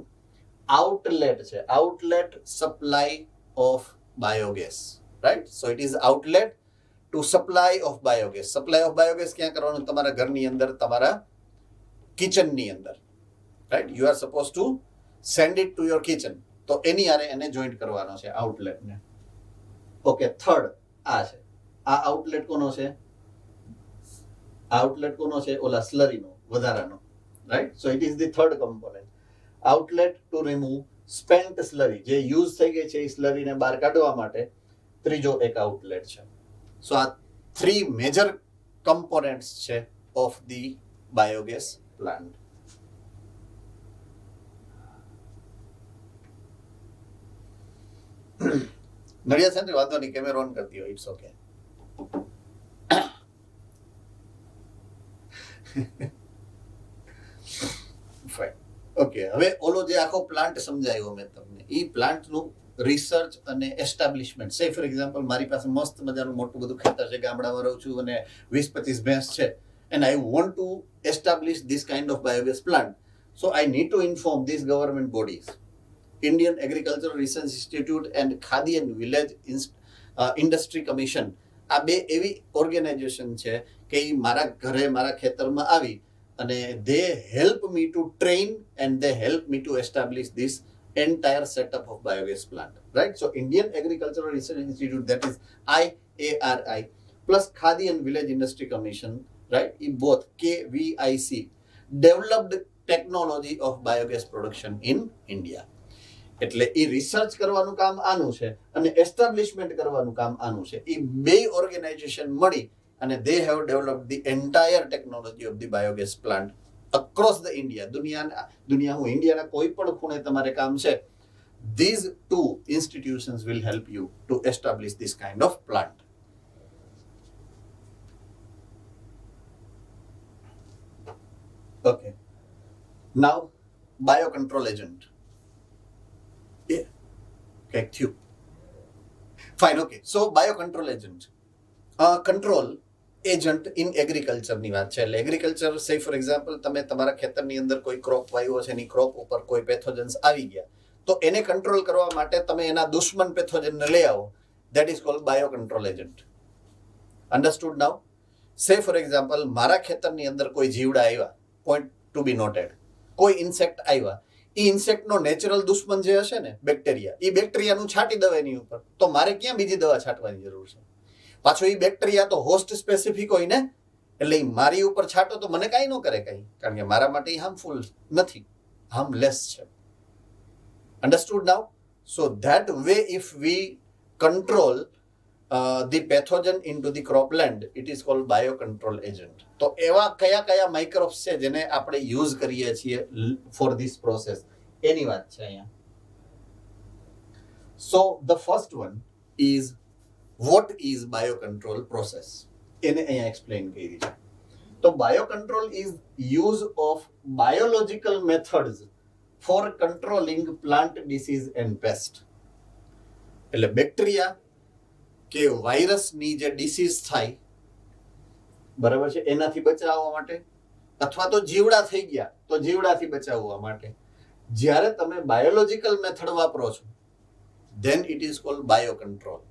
Outlet છે. Outlet supply of biogas, right? So it is outlet to supply of biogas. Supply of biogas ક્યાં કરવાનું? તમારા ઘરની અંદર, તમારા કિચનની અંદર, right? You are suppose to send it to your kitchen. તો એની આરે એને જોઈન્ટ કરવાનો છે આઉટલેટને. ઓકે, થર્ડ આ છે. આ આઉટલેટ કોનો છે? આઉટલેટ કોનો છે? ઓલા સ્લરીનો વધારાનો, right? So it is the third component. Outlet two remove spent slurry, જે યુઝ થઈ ગઈ છે એ સ્લરીને બહાર કાઢવા માટે ત્રીજો એક આઉટલેટ છે. સો આ 3 મેજર કમ્પોનેન્ટ્સ છે ઓફ ધી બાયોગેસ પ્લાન્ટ. નડિયા છે ને, વાંધો નહીં, કેમેરો ઓન કરતી હોય, ઇટ્સ ઓકે. ઓકે, હવે ઓલો જે આખો પ્લાન્ટ સમજાયો મેં તમને, એ પ્લાન્ટનું રિસર્ચ અને એસ્ટાબ્લિશમેન્ટ. સે ફોર એક્ઝામ્પલ, મારી પાસે મસ્ત મજાનું મોટું બધું ખેતર છે, ગામડામાં રહું છું અને 20-25 ભેંસ છે, and I want to establish this kind of biogas plant. So I need to inform this government bodies, Indian Agricultural Research Institute and Khadi and Village Industry Commission. આ બે એવી ઓર્ગેનાઇઝેશન છે કે એ મારા ઘરે, મારા ખેતરમાં આવી અને they help me to train and they help me to establish this entire setup of biogas plant, right? So Indian Agricultural Research Institute, that is IARI, plus Khadi and Village Industry Commission, right? Both KVIC developed technology of biogas production in India. એટલે એ રિસર્ચ કરવાનું કામ આનું છે અને એસ્ટાબ્લિશમેન્ટ કરવાનું કામ આનું છે. એ બે ઓર્ગેનાઇઝેશન મળી અને they have developed the entire technology of the biogas plant across the India. દુનિયા હું ઇન્ડિયાના કોઈ પણ ખૂણે તમારે કામ છે, these two institutions will help you to establish this kind of plant. Okay, now biocontrol agent. Yeah, okay, થયું. Fine, okay. So biocontrol agent, control agent in agriculture ની વાત છે. એટલે એગ્રીકલ્ચર, સે ફોર એક્ઝામ્પલ, તમે તમારા ખેતરની અંદર કોઈ ક્રોપ વાવ્યો છે, એની ક્રોપ ઉપર કોઈ પેથોજન્સ આવી ગયા, તો એને કંટ્રોલ કરવા માટે તમે એના દુશ્મન પેથોજનને લઈ આવો. That is called biocontrol agent. Understood now? Say for example, મારા ખેતરની અંદર કોઈ જીવડા આવ્યા, પોઈન્ટ ટુ બી નોટેડ, કોઈ ઇન્સેક્ટ આવ્યા, એ ઇન્સેક્ટનો નેચરલ દુશ્મન જે હશે ને, બેક્ટેરિયા, એ બેક્ટેરિયાનું છાંટી દવા એની ઉપર, તો મારે ક્યાં બીજી દવા છાંટવાની જરૂર છે? પાછો એ બેક્ટેરિયા તો હોસ્ટ સ્પેસિફિક હોય ને, એટલે મારી ઉપર છાંટો તો મને કાંઈ ન કરે કાંઈ, કારણ કે મારા માટે હાર્મફુલ નથી, હાર્મલેસ છે. Understood now? So that way if V control the pathogen into the cropland, it is called biocontrol agent. તો એવા કયા કયા માઇક્રોબ્સ છે જેને આપણે યુઝ કરીએ છીએ ફોર ધીસ પ્રોસેસ, એની વાત છે અહીંયા. So the first one is what is biocontrol process, એને અહીંયા એક્સપ્લેન કરી છે. તો biocontrol is use of biological methods for controlling plant disease and pest. એટલે બેક્ટેરિયા કે વાયરસની જે ડિસીઝ થાય, બરાબર છે, એનાથી બચાવવા માટે, અથવા તો જીવડા થઈ ગયા તો જીવડાથી બચાવવા માટે જ્યારે તમે બાયોલોજિકલ મેથડ વાપરો છો, ધેન ઇટ ઇઝ કોલ્ડ બાયોકન્ટ્રોલ.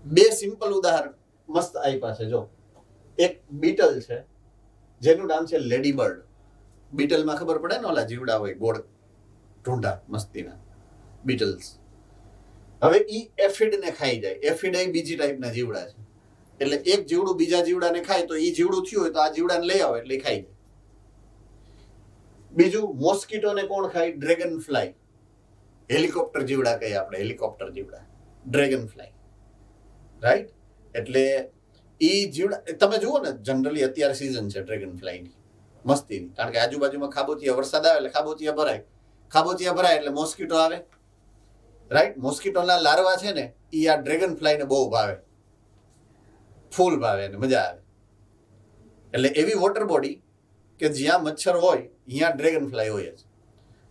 બે સિમ્પલ ઉદાહરણ મસ્ત આપ્યા છે. જો, એક બીટલ છે જેનું નામ છે લેડીબર્ડ. બીટલમાં ખબર પડે ને, ઓલા જીવડા હોય ગોળ ઢૂંઢા મસ્તીના, બીટલ્સ. હવે ઈ એફિડને ખાઈ જાય. એફિડ એ બીજી ટાઈપના જીવડા છે, એટલે એક જીવડું બીજા જીવડાને ખાય તો ઈ જીવડું થયું હોય તો આ જીવડાને લઈ આવે એટલે ખાઈ જાય. બીજું, મોસ્કીટોને કોણ ખાય? Dragon fly. હેલિકોપ્ટર જીવડા કહીએ આપણે, હેલિકોપ્ટર જીવડા, ડ્રેગન ફ્લાય, રાઈટ? એટલે ઈ જીવડા તમે જુઓ ને, જનરલી અત્યારે સિઝન છે ડ્રેગન ફ્લાયની, મસ્તીની, કારણ કે આજુબાજુમાં ખાબોચિયા, વરસાદ આવે એટલે ખાબોચિયા ભરાય, ખાબોચિયા ભરાય એટલે મોસ્કીટો આવે, રાઈટ? મોસ્કીટોના લાર્વા છે ને, એ આ ડ્રેગન ફ્લાયને બહુ ભાવે, ફૂલ ભાવે અને મજા આવે. એટલે એવી વોટર બોડી કે જ્યાં મચ્છર હોય ત્યાં ડ્રેગન ફ્લાય હોય જ.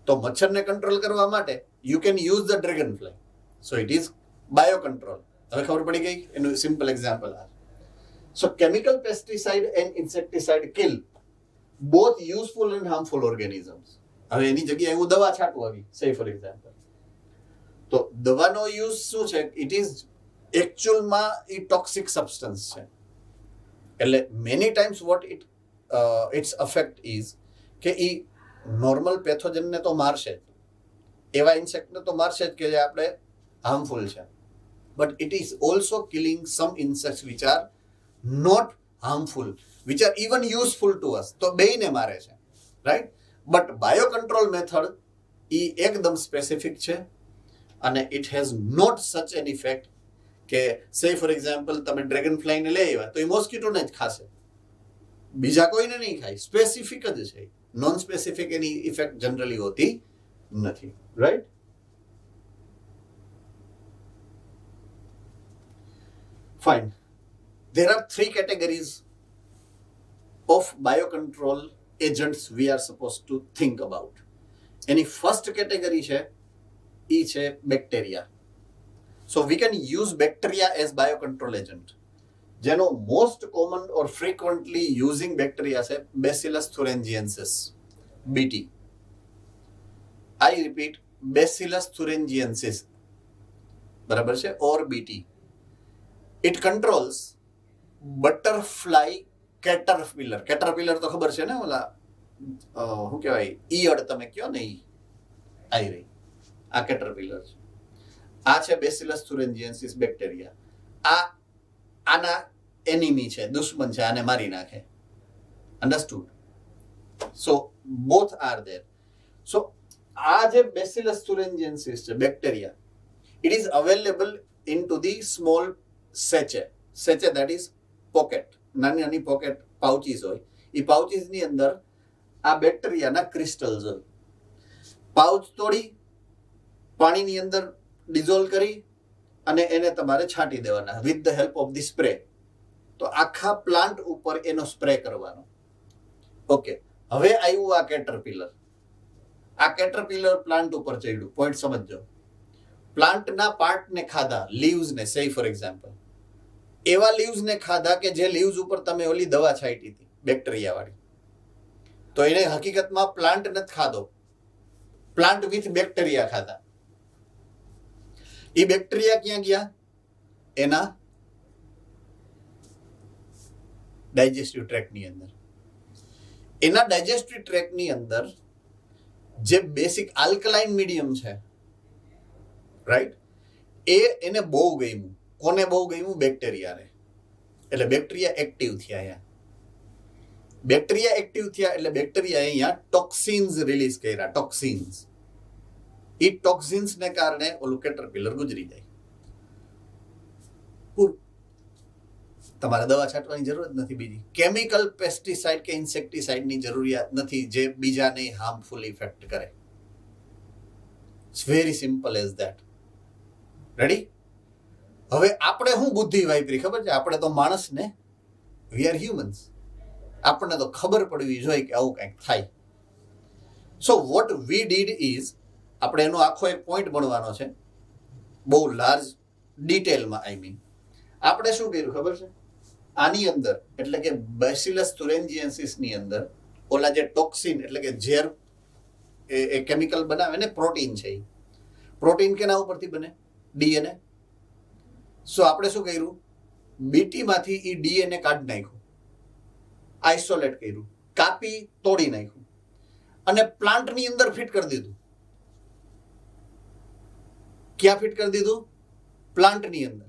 તો મચ્છરને કંટ્રોલ કરવા માટે you can use the dragonfly. So it is biocontrol. હવે ખબર પડી ગઈ? એનું સિમ્પલ એક્ઝામ્પલ આ. So chemical pesticide and insecticide kill both useful and harmful organisms. હવે એની જગ્યાએ હું દવા છાંટું આવી, સે ફોર એક્ઝામ્પલ, તો દવાનો યુઝ શું છે? ઇટ ઇઝ એકચ્યુઅલમાં એ ટોક્સિક સબસ્ટન્સ છે. એટલે many times what it's affect is કે એ નોર્મલ પેથોજનને તો મારશે જ, એવા ઇન્સેક્ટને તો મારશે જ કે જે આપણે હાર્મફુલ છે, but it is also killing some insects which are not harmful, which are even useful to us. તો બેયને મારે છે, right? But biocontrol method એ એકદમ સ્પેસિફિક છે અને it has not such an effect કે સે ફોર એક્ઝામ્પલ તમે ડ્રેગન ફ્લાયને લઈ આવ્યા તો એ મોસ્કીટોને જ ખાશે, બીજા કોઈને નહીં ખાય. સ્પેસિફિક જ છે. નોન સ્પેસિફિક એની ઇફેક્ટ જનરલી હોતી નથી. Right? Fine. There are 3 categories of biocontrol agents we are supposed to think about. Any first category છે એ છે bacteria. So we can use bacteria as biocontrol agent. જેનો મોસ્ટ કોમન ઓર ફ્રીક્વન્ટલી યુઝિંગ બેક્ટેરિયા છે Bacillus thuringiensis, BT. I repeat, bacillus thuringiensis, બરાબર છે, ઓર BT. It controls butterfly Caterpillar. Caterpillar તો ખબર છે ને, ઓલા શું કહેવાય, ઈયળ તમે કયો ને, આઈ રહી, આ કેટરપિલર છે. આ છે બેસિલસ thuringiensis બેક્ટેરિયા. આના એનિમી છે, દુશ્મન છે, આને મારી નાખે. Understood? So both are there. So આ જે બેસિલસ thuringiensis છે bacteria, it is available into the small sachet. Sachet that is pocket, નાની નાની પોકેટ પાઉચીસ હોય. એ પાઉચીસની અંદર આ બેક્ટેરિયાના ક્રિસ્ટલ્સ હોય. પાઉચ તોડી પાણીની અંદર ડિઝોલ્વ કરી અને એને તમારે છાંટી દેવાના with the help of the spray. તો આખા પ્લાન્ટ ઉપર એનો સ્પ્રે કરવાનો. ઓકે, હવે આવ્યું આ કેટરપિલર. આ કેટરપિલર પ્લાન્ટ ઉપર ચડ્યું. પોઈન્ટ સમજજો. પ્લાન્ટના પાર્ટને ખાધા, લીવ્સને, સે ફોર એક્ઝામ્પલ, એવા લીવ્સને ખાધા કે જે લીવ્સ ઉપર તમે ઓલી દવા છાંટી હતી બેક્ટેરિયા વાળી. તો એને હકીકતમાં પ્લાન્ટ નથી ખાધો, પ્લાન્ટ વિથ બેક્ટેરિયા ખાધા. એ બેક્ટેરિયા ક્યાં ગયા? એના ડાયજેસ્ટિવ ટ્રેક્ટની અંદર. એના ડાયજેસ્ટિવ ટ્રેક્ટની અંદર જે બેસિક આલ્કલાઇન મીડિયમ છે, રાઈટ, એને બહુ ગમ્યું. કોને બહુ ગમ્યું? બેક્ટેરિયાને. એટલે બેક્ટેરિયા એક્ટિવ થયા. અહીંયા બેક્ટેરિયા એક્ટિવ થયા એટલે બેક્ટેરિયાએ અહીંયા ટોક્સિન્સ રિલીઝ કર્યા. ટોક્સિન્સ. એ ટોક્સિન્સને કારણે ઓલું કેટરપિલર ગુજરી જાય. તમારે દવા છાંટવાની જરૂર જ નથી. બીજી કેમિકલ પેસ્ટિસાઇડ કે ઇન્સેક્ટિસાઇડની જરૂરિયાત નથી જે બીજાને હાર્મફુલ ઇફેક્ટ કરે. It's very simple as that. Ready? હવે આપણે શું બુદ્ધિ વાપરી ખબર છે? આપણે તો માણસને, વી આર હ્યુમન્સ, આપણને તો ખબર પડવી જોઈએ કે આવું કંઈક થાય. So what we did is, આપણે એનો આખો એક પોઈન્ટ ભણવાનો છે બહુ લાર્જ ડિટેલમાં. આઈ મીન આપણે શું કર્યું ખબર છે? આની અંદર એટલે કે બેસિલસ thuringiensis ની અંદર ઓલા જે ટોક્સિન એટલે કે ઝેર એ કેમિકલ બનાવે ને, પ્રોટીન છે. એ પ્રોટીન કેના ઉપરથી બને? ડીએનએ. સો આપણે શું કર્યું? બીટીમાંથી એ ડીએનએ કાઢી નાખ્યું, આઇસોલેટ કર્યું, કાપી તોડી નાખ્યું અને પ્લાન્ટની અંદર ફિટ કરી દીધું. ક્યાં ફિટ કરી દીધું? પ્લાન્ટની અંદર.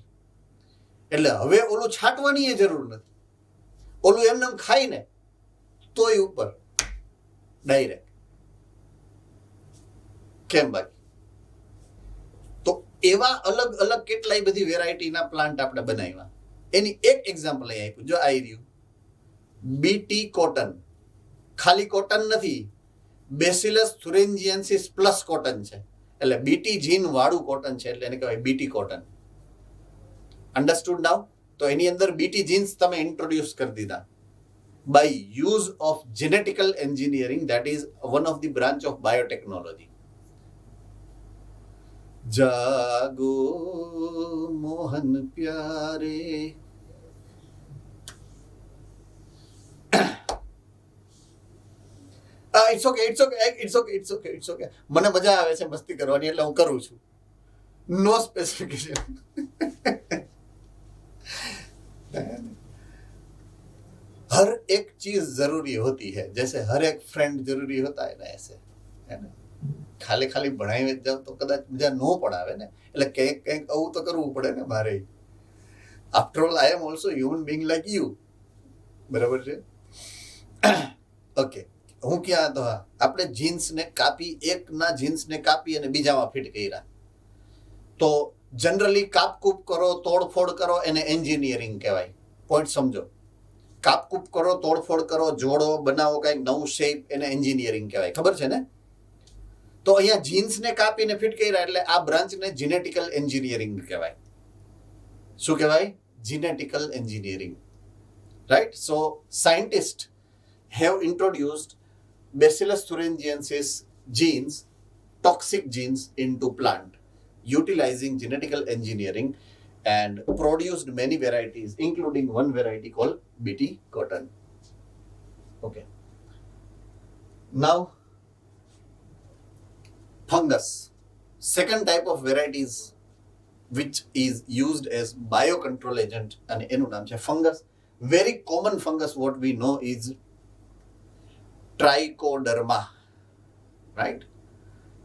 એટલે હવે ઓલું છાંટવાની એ જરૂર નથી. ઓલું એમને ખાઈને તોય ઉપર ડાયરેક્ટ. કેમ બાકી? તો એવા અલગ અલગ કેટલાય બધી વેરાયટીના પ્લાન્ટ આપણે બનાવ્યા. એની એક એક્ઝામ્પલ અહીં આપ્યું. જો આવી રહ્યું બીટી કોટન. ખાલી કોટન નથી, બેસિલસ thuringiensis પ્લસ કોટન છે. એટલે બીટી જીન વાળું કોટન છે, એટલે એને કહેવાય બીટી કોટન. અન્ડરસ્ટુડ નાઉ? તો એની અંદર બીટી જીન્સ તમે ઇન્ટ્રોડ્યુસ કરી દીધા by use of genetical engineering, that is one of the branch of biotechnology. જાગો મોહન પ્યારે. It's okay, it's okay, it's okay, it's okay, it's okay. મને મજા આવે છે મસ્તી કરવાની, એટલે હું કરું છું. નો સ્પેસિફિકેશન. हर एक चीज जरूरी होती है, जैसे हर एक फ्रेंड जरूरी होता है ना, ऐसे है ना. ખાલી ખાલી ભણાવી જ જાવ તો કદાચ મજા ન પડાવે ને. એટલે કંઈક કંઈક આવું તો કરવું પડે ને મારે. After all I am also human being like you. બરાબર છે? ઓકે, હું ક્યાં હતો? આપણે જીન્સને કાપી, એકના જીન્સને કાપી અને બીજામાં ફિટ કર્યા. તો જનરલી કાપકૂપ કરો, તોડફોડ કરો, એને એન્જિનિયરિંગ કહેવાય. પોઈન્ટ સમજો. કાપકૂપ કરો, તોડફોડ કરો, જોડો, બનાવો કંઈક નવું શેપ, એને એન્જિનિયરિંગ કહેવાય. ખબર છે ને? તો અહીંયા જીન્સને કાપીને ફિટ કર્યા એટલે આ બ્રાન્ચને જીનેટિકલ એન્જિનિયરિંગ કહેવાય. શું કહેવાય? Genetical engineering. Right? So scientist have introduced Bacillus thuringiensis genes, toxic genes into plant, utilizing genetical engineering and produced many varieties, including one variety called BT cotton. Okay. Now, fungus. Second type of varieties which is used as biocontrol agent, and એનું નામ છે fungus. Very common fungus what we know is trichoderma. Right?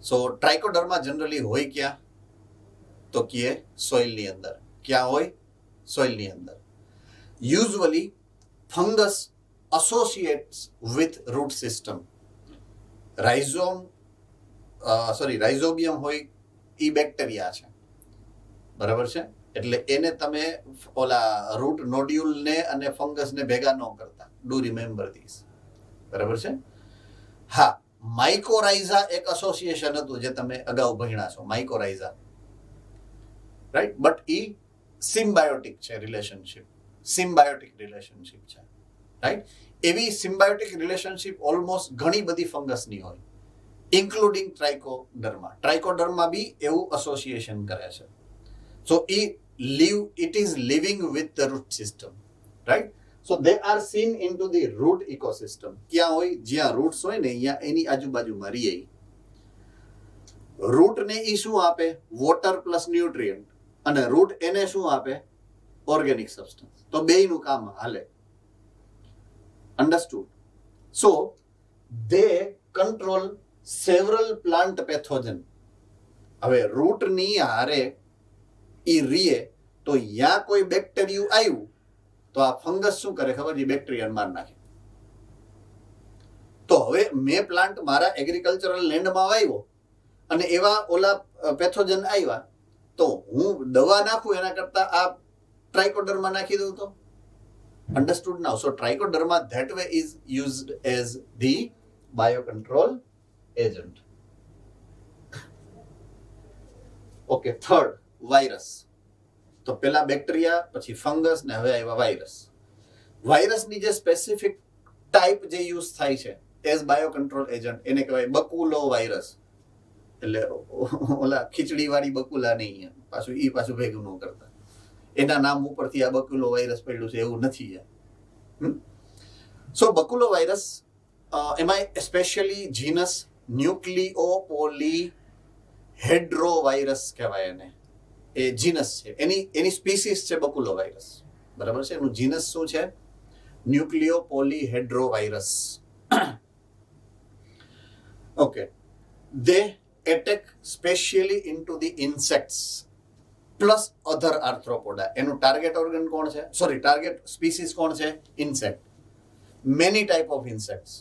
So trichoderma generally હોય ક્યાં? તો કે સોઇલની અંદર. ક્યાં હોય? સોઇલની અંદર. Usually fungus associates with root system. Rhizobium હોય એ બેક્ટેરિયા છે. બરાબર છે? એટલે એને તમે ઓલા રૂટ નોડ્યુલને અને ફંગસને ભેગા ન કરતા. Do remember this. બરાબર છે? હા, માઇકોરાઇઝા એક એસોસિએશન હતું જે તમે અગાઉ ભણ્યા છો. Mycorrhiza. Right? But E symbiotic છે રિલેશનશિપ. સિમ્બાયોટિક રિલેશનશિપ છે. રાઈટ? એવી સિમ્બાયોટિક રિલેશનશિપ ઓલમોસ્ટ ઘણી બધી ફંગસની હોય, ઇન્ક્લુડિંગ ટ્રાઇકોડર્મા. ટ્રાઇકોડર્મા બી એવું એસોસિએશન કરે છે. સો it is living with the root system. Right? So they are seen into the root ecosystem. ક્યાં હોય? જ્યાં રૂટ્સ હોય ને અહીંયા એની આજુબાજુમાં રહે. રૂટ ને ઈ શું આપે? Water plus nutrient. અને રૂટ એને શું આપે? Organic substance. તો બેયનું કામ હાલે. Understood? So they control several plant pathogen. હવે રૂટ ની હારે ઈ રીએ તો યા કોઈ બેક્ટેરિયું આવ્યું તો આ ફંગસ શું કરે ખબર? એ બેક્ટેરિયાને માર નાખે. તો હવે મેં પ્લાન્ટ મારા એગ્રીકલ્ચરલ લેન્ડમાં વાવ્યો અને એવા ઓલા પેથોજન આવ્યા તો હું દવા નાખું એના કરતા આ ટ્રાઇકોડર્મા નાખી દઉં તો. Understood now? So Trichoderma that way is used as the biocontrol agent. Okay, third, virus. તો પેલા બેક્ટેરિયા, પછી ફંગસ, ને હવે આવ્યા વાયરસ. વાયરસની જે સ્પેસિફિક ટાઈપ જે યુઝ થાય છે એઝ બાયોકન્ટ્રોલ એજન્ટ એને કહેવાય બકુલો વાયરસ. એટલે ઓલા ખીચડી વાળી બકુલા નહીં, પાછું ભેગું ન કરતા. એના નામ ઉપરથી આ બકુલો વાયરસ પડ્યું છે એવું નથી. સો બકુલો વાયરસ એમાં સ્પેશિયલી જીનસ ન્યુક્લિઓપોલીહેડ્રોવાયરસ કહેવાય એને. એ જીનસ છે, એની સ્પીસીસ છે બકુલો વાયરસ. બરાબર છે? એનું જીનસ શું છે? Nucleopolyhedrovirus. Okay. They attack specially into the insects plus other arthropoda. એનું ટાર્ગેટ ઓર્ગન કોણ છે? ટાર્ગેટ સ્પીસીસ કોણ છે? Insect. Many type of insects.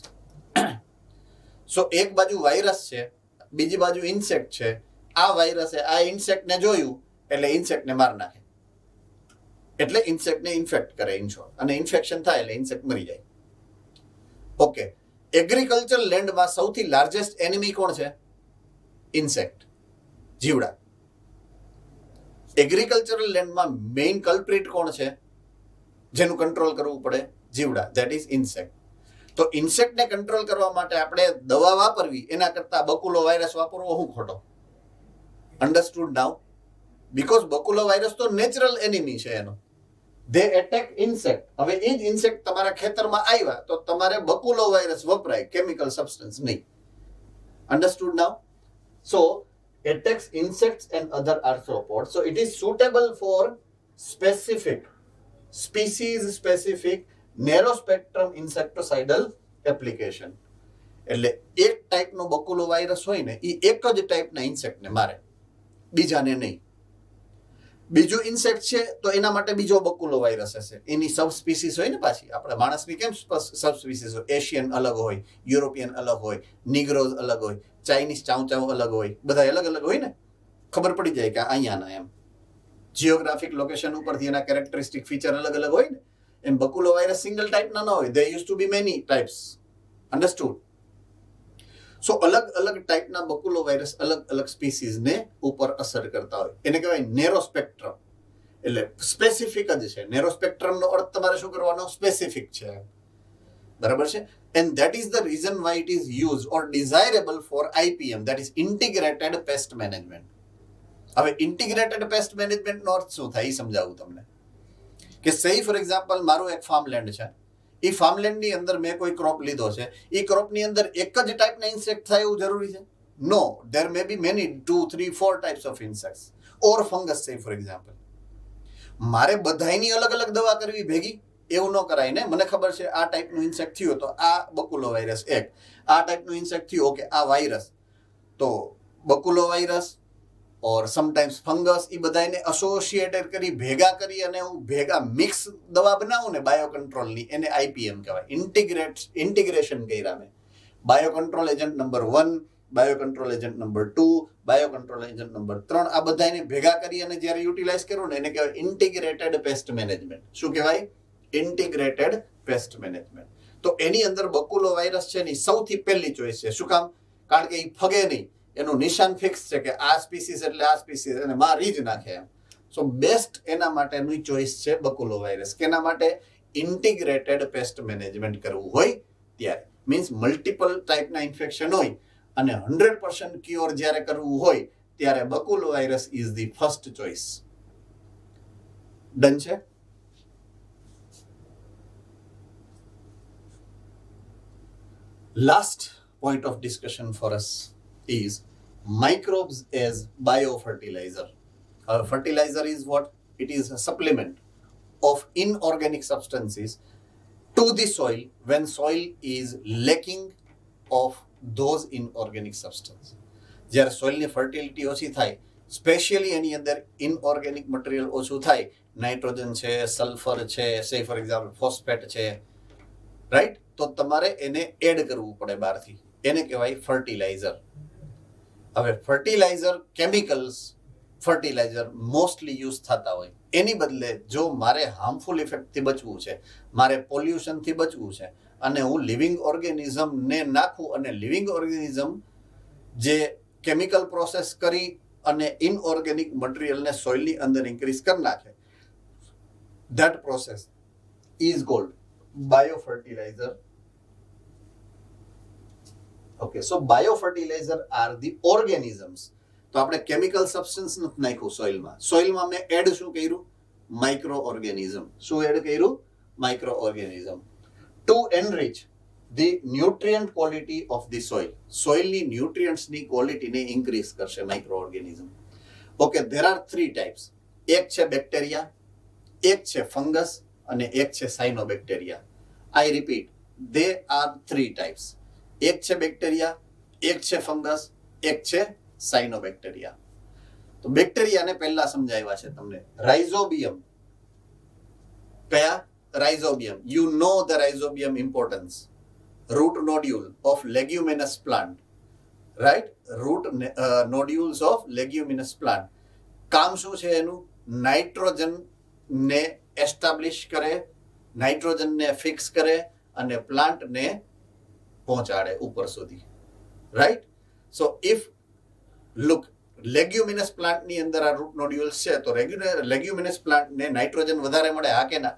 So એક બાજુ વાયરસ છે, બીજી બાજુ ઇન્સેક્ટ છે. આ વાયરસે આ ઇન્સેક્ટને જોયું એટલે ઇન્સેક્ટને માર નાખે. એટલે ઇન્સેક્ટને ઇન્ફેક્ટ કરે ઇન શોર્ટ. અને ઇન્ફેક્શન થાય એટલે ઇન્સેક્ટ મરી જાય. ઓકે. એગ્રીકલ્ચર લેન્ડમાં સૌથી લાર્જેસ્ટ એનિમી કોણ છે? ઇન્સેક્ટ, જીવડા. એગ્રીકલ્ચરલ લેન્ડમાં મેઇન કલ્પ્રિટ કોણ છે જેનું કંટ્રોલ કરવું પડે? જીવડા. That is insect. તો ઇન્સેક્ટને કંટ્રોલ કરવા માટે આપણે દવા વાપરવી એના કરતા બકુલો વાયરસ વાપરવો શું ખોટો? Understood now? બીકોઝ બકુલો વાયરસ તો નેચરલ એનિમી છે એનો. They attack insect. હવે એ જ ઇન્સેક્ટ તમારા ખેતરમાં આવ્યા તો તમારે બકુલો વાયરસ વપરાય, કેમિકલ સબસ્ટન્સ નહીં. Understood now? So, attacks insects and other arthropods. So, it is suitable for species-specific narrow spectrum insecticidal application. એટલે એક ટાઈપનો બકુલો વાયરસ હોય ને એ એક જ ટાઈપના ઇન્સેક્ટને મારે, બીજાને નહીં. બીજું ઇન્સેક્ટ છે તો એના માટે બીજો બકુલો વાયરસ હશે, એની સબ સ્પીસીસ હોય ને પાછી. આપણે માણસની કેમ સબ સ્પીસીસ હોય, એશિયન અલગ હોય, યુરોપિયન અલગ હોય, નિગ્રોઝ અલગ હોય, ચાઇનીઝ ચાઉચાઉ અલગ હોય, બધા અલગ અલગ હોય ને, ખબર પડી જાય કે અહીંયાના એમ જિયોગ્રાફિક લોકેશન ઉપરથી એના કેરેક્ટરિસ્ટિક ફીચર અલગ અલગ હોય ને, એમ બકુલો વાયરસ સિંગલ ટાઈપના ન હોય, they use to be many types. Understood? So અલગ અલગ ટાઈપના બકુલો વાયરસ અલગ અલગ સ્પીસીઝને ઉપર અસર કરતા હોય, એને કહેવાય નેરો સ્પેક્ટ્રમ. એટલે સ્પેસિફિક જ છે. નેરો સ્પેક્ટ્રમનો અર્થ તમારે શું કરવાનો? સ્પેસિફિક છે. બરાબર છે? And that is the reason why it is use or desirable for IPM, that is integrated pest management. હવે ઇન્ટિગ્રેટેડ પેસ્ટ મેનેજમેન્ટનો અર્થ શું થાય એ સમજાવું તમને. કે સે ફોર એક્ઝામ્પલ મારું એક ફાર્મલેન્ડ છે, એ ફાર્મલેન્ડની અંદર મેં કોઈ ક્રોપ લીધો છે, એ ક્રોપની અંદર એક જ ટાઈપના ઇન્સેક્ટ થાય એવું જરૂરી છે? No, there may be many 2, 3, 4 types of insects or fungus. Say for example મારે બધાયની અલગ અલગ દવા કરવી ભેગી? એવું ન કરાય ને. મને ખબર છે આ ટાઈપનું ઇન્સેક્ટ થયું તો આ બકુલો વાયરસ એક, આ ટાઈપનું ઇન્સેક્ટ થયું ઓકે આ વાયરસ, તો બકુલો વાયરસ ઓર સમટાઈમ્સ ફંગસ, એ બધાને એસોસિએટેડ કરી ભેગા કરી અને હું ભેગા મિક્સ દવા બનાવું ને બાયો કંટ્રોલની, એને IPM કહેવાય. ઇન્ટિગ્રેશન કર્યા મેં. Bio control agent number 1, bio control agent number 2, bio control agent number 3, આ બધાને ભેગા કરી અને જ્યારે યુટિલાઇઝ કરું ને એને કહેવાય ઇન્ટિગ્રેટેડ પેસ્ટ મેનેજમેન્ટ. શું કહેવાય? Integrated pest management. તો એની અંદર બકુલો વાયરસ છે ને સૌથી પહેલી ચોઈસ છે. શું કામ? કારણ કે એ ફગે નહીં, એનું નિશાન ફિક્સ છે કે આ સ્પીસીસ એટલે આ સ્પીસીસ, એને મારી જ નાખે એમ. સો બેસ્ટ એના માટેની ચોઈસ છે બકુલો વાયરસ. કેના માટે? ઇન્ટિગ્રેટેડ પેસ્ટ મેનેજમેન્ટ કરવું હોય ત્યારે. મીન્સ મલ્ટિપલ ટાઈપના ઇન્ફેક્શન હોય અને 100% ક્યોર જ્યારે કરવું હોય ત્યારે baculovirus is the first choice. Done છે? Last point of discussion for us is microbes as biofertilizer. Fertilizer is what? It is a supplement of inorganic substances to the soil when soil is lacking of those inorganic substances. જ્યારે સોઇલની ફર્ટિલિટી ઓછી થાય, સ્પેશિયલી એની અંદર ઇનઓર્ગેનિક મટીરિયલ ઓછું થાય, નાઇટ્રોજન છે, સલ્ફર છે, સે ફોર એક્ઝામ્પલ ફોસ્ફેટ છે, રાઈટ, તો તમારે એને એડ કરવું પડે બહારથી. એને કહેવાય ફર્ટિલાઇઝર. હવે fertiliser, chemicals fertiliser mostly use થતા હોય. એની બદલે જો મારે હાર્મફુલ ઇફેક્ટથી બચવું છે, મારે પોલ્યુશનથી બચવું છે અને હું લિવિંગ ઓર્ગેનિઝમને નાખું અને લિવિંગ ઓર્ગેનિઝમ જે કેમિકલ પ્રોસેસ કરી અને ઇનઓર્ગેનિક મટીરિયલને સોઇલની અંદર ઇન્ક્રીઝ કરી નાખે, that process is called biofertilizer. Okay, so biofertilizer are the organisms. તો આપણે કેમિકલ સબસ્ટન્સ નથી નાખ્યું સોઇલમાં. સોઇલમાં મેં એડ શું કર્યું? Microorganism. શું એડ કર્યું? Microorganism. To enrich the nutrient quality of the soil. સોઇલની ન્યુટ્રિયન્ટ્સની ક્વોલિટીને ઇન્ક્રીઝ કરશે microorganism. Okay, there are 3 types. એક છે બેક્ટેરિયા, એક છે ફંગસ અને એક છે cyanobacteria. I repeat, they are 3 types. એક છે બેક્ટેરિયા, એક છે ફંગસ, એક છે સાયનોબેક્ટેરિયા. તો બેક્ટેરિયાને પહેલા સમજાવ્યા છે તમને. રાઇઝોબિયમ. કયા? Rhizobium. You know the rhizobium importance. Root nodule of leguminous plant, right? Root nodules of leguminous plant. કામ શું છે એનું? નાઇટ્રોજનને એસ્ટાબ્લિશ કરે, નાઇટ્રોજનને ફિક્સ કરે અને પ્લાન્ટને પહોંચાડે ઉપર સુધી, રાઈટ? સો ઇફ લુક, લેગ્યુમિનસ પ્લાન્ટની અંદર આ રૂટ નોડ્યુલ્સ છે, તો લેગ્યુમિનસ પ્લાન્ટને નાઇટ્રોજન વધારે મળે, હા કે ના?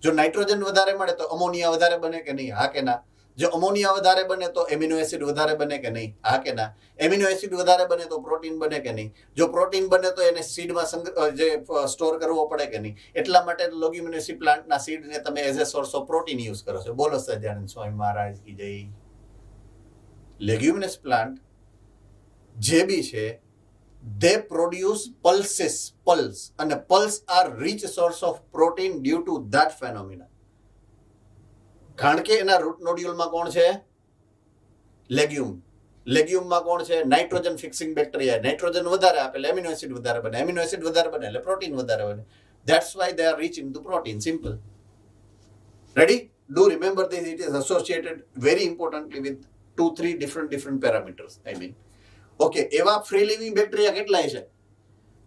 જો નાઇટ્રોજન વધારે મળે તો અમોનિયા વધારે બને કે નહીં? હા કે ના? જો અમોનિયા વધારે બને તો એમિનો એસિડ વધારે બને કે નહીં? હા કે ના? એમિનો એસિડ વધારે બને તો પ્રોટીન બને કે નહીં? જો પ્રોટીન બને તો એને સીડમાં સ્ટોર કરવો પડે કે નહીં? એટલા માટે લેગ્યુમિનસ પ્લાન્ટના સીડને તમે as a source of protein use કરો છો. બોલો સહજાનંદ સ્વામી મહારાજ કી જય. લેગ્યુમિનસ પ્લાન્ટ જે બી છે, they produce pulses, pulse, and pulse are rich source of protein due to that phenomena. કારણ કે એના રૂટ નોડ્યુલમાં કોણ છે? લેગ્યુમ. લેગ્યુમમાં કોણ છે? Nitrogen fixing bacteria. નાઇટ્રોજન વધારે આપે એટલે એમિનો એસિડ વધારે બને, એમિનો એસિડ વધારે બને એટલે પ્રોટીન વધારે બને. That's why they are rich into protein. Simple. Ready? Do remember this. It is associated very importantly with 2-3 different parameters. I mean, okay. એવા free living bacteria કેટલાય છે?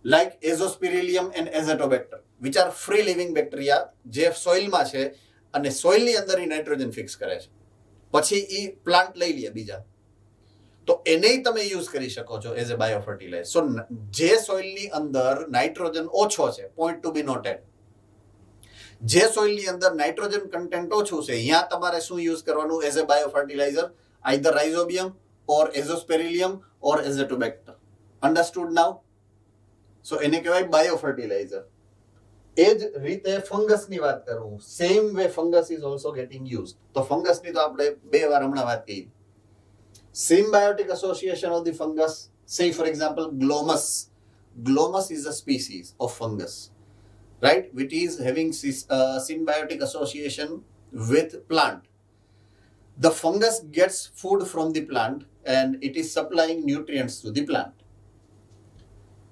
Like Azospirillum and Azotobacter, which are free living bacteria જે સોઇલમાં છે અને સોઇલની અંદર એ નાઇટ્રોજન ફિક્સ કરે છે. પછી એ પ્લાન્ટ લઈ લે બીજા, તો એને તમે યુઝ કરી શકો છો એઝ અ બાયોફર્ટિલાઇઝર. સો જે સોઇલની અંદર નાઇટ્રોજન ઓછો છે, પોઈન્ટ ટુ બી નોટેડ, જે સોઇલની અંદર નાઇટ્રોજન કન્ટેન્ટ ઓછું છે, ત્યાં તમારે શું યુઝ કરવાનું as a biofertilizer? Either rhizobium or azospirillum or azotobacter. Understood now? So એને કહેવાય બાયોફર્ટિલાઇઝર. એ જ રીતે ફંગસની વાત કરું, same way fungus is also getting used. તો ફંગસની તો આપણે 2 વાર હમણાં વાત કરી. Symbiotic association of the fungus, say for example glomus. Glomus is a species of fungus, right, which is having symbiotic association with plant. The fungus gets food from the plant and it is supplying nutrients to the plant.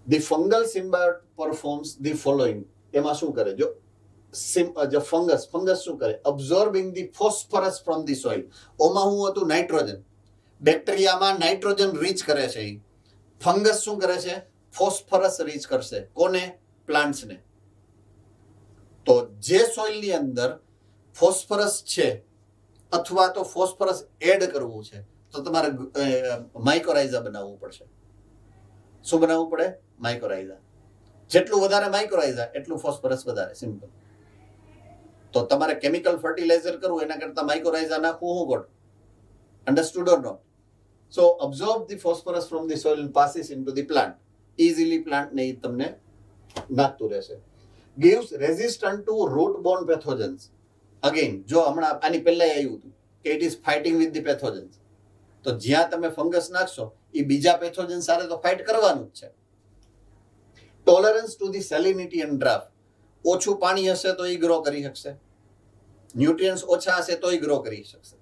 The fungal symbiote performs the following. એમાં શું કરે? જો ફંગસ શું કરે? Absorbing the phosphorus from the soil. ઓમાં શું હતું? નાઇટ્રોજન. બેક્ટેરિયામાં નાઇટ્રોજન રીચ કરે છે. ફંગસ શું કરે છે? ફોસ્ફરસ રીચ કરશે. કોને? પ્લાન્ટ્સને. તો જે સોઇલની અંદર ફોસ્ફરસ છે અથવા તો ફોસ્ફરસ એડ કરવું છે તો તમારે માઇકોરાઇઝા બનાવવું પડશે. શું બનાવવું પડે? માઇકોરાઇઝા. જેટલું વધારે માઇક્રોરાઇઝા એટલું ફોસ્ફરસ વધારે. સિમ્પલ. તો તમારે કેમિકલ ફર્ટિલાઇઝર કરવું એના કરતા માઇક્રોરાઇઝા નાખવું શું ખોટું? Understood or not? So absorb the phosphorus from the soil and passes into the plant. Easily પ્લાન્ટને એ તમને નાખતું રહેશે. Gives resistant to root borne pathogens. Again, જો હમણાં આની પહેલા આવ્યું હતું કે it is fighting with the pathogens. તો જ્યાં તમે ફંગસ નાખશો એ બીજા પેથોજન સાથે તો ફાઇટ કરવાનું જ છે. Tolerance to the salinity and drought. ઓછું પાણી હશે તો એ ગ્રો કરી શકશે. ન્યુટ્રિયન્ટ્સ ઓછા હશે તો એ ગ્રો કરી શકશે.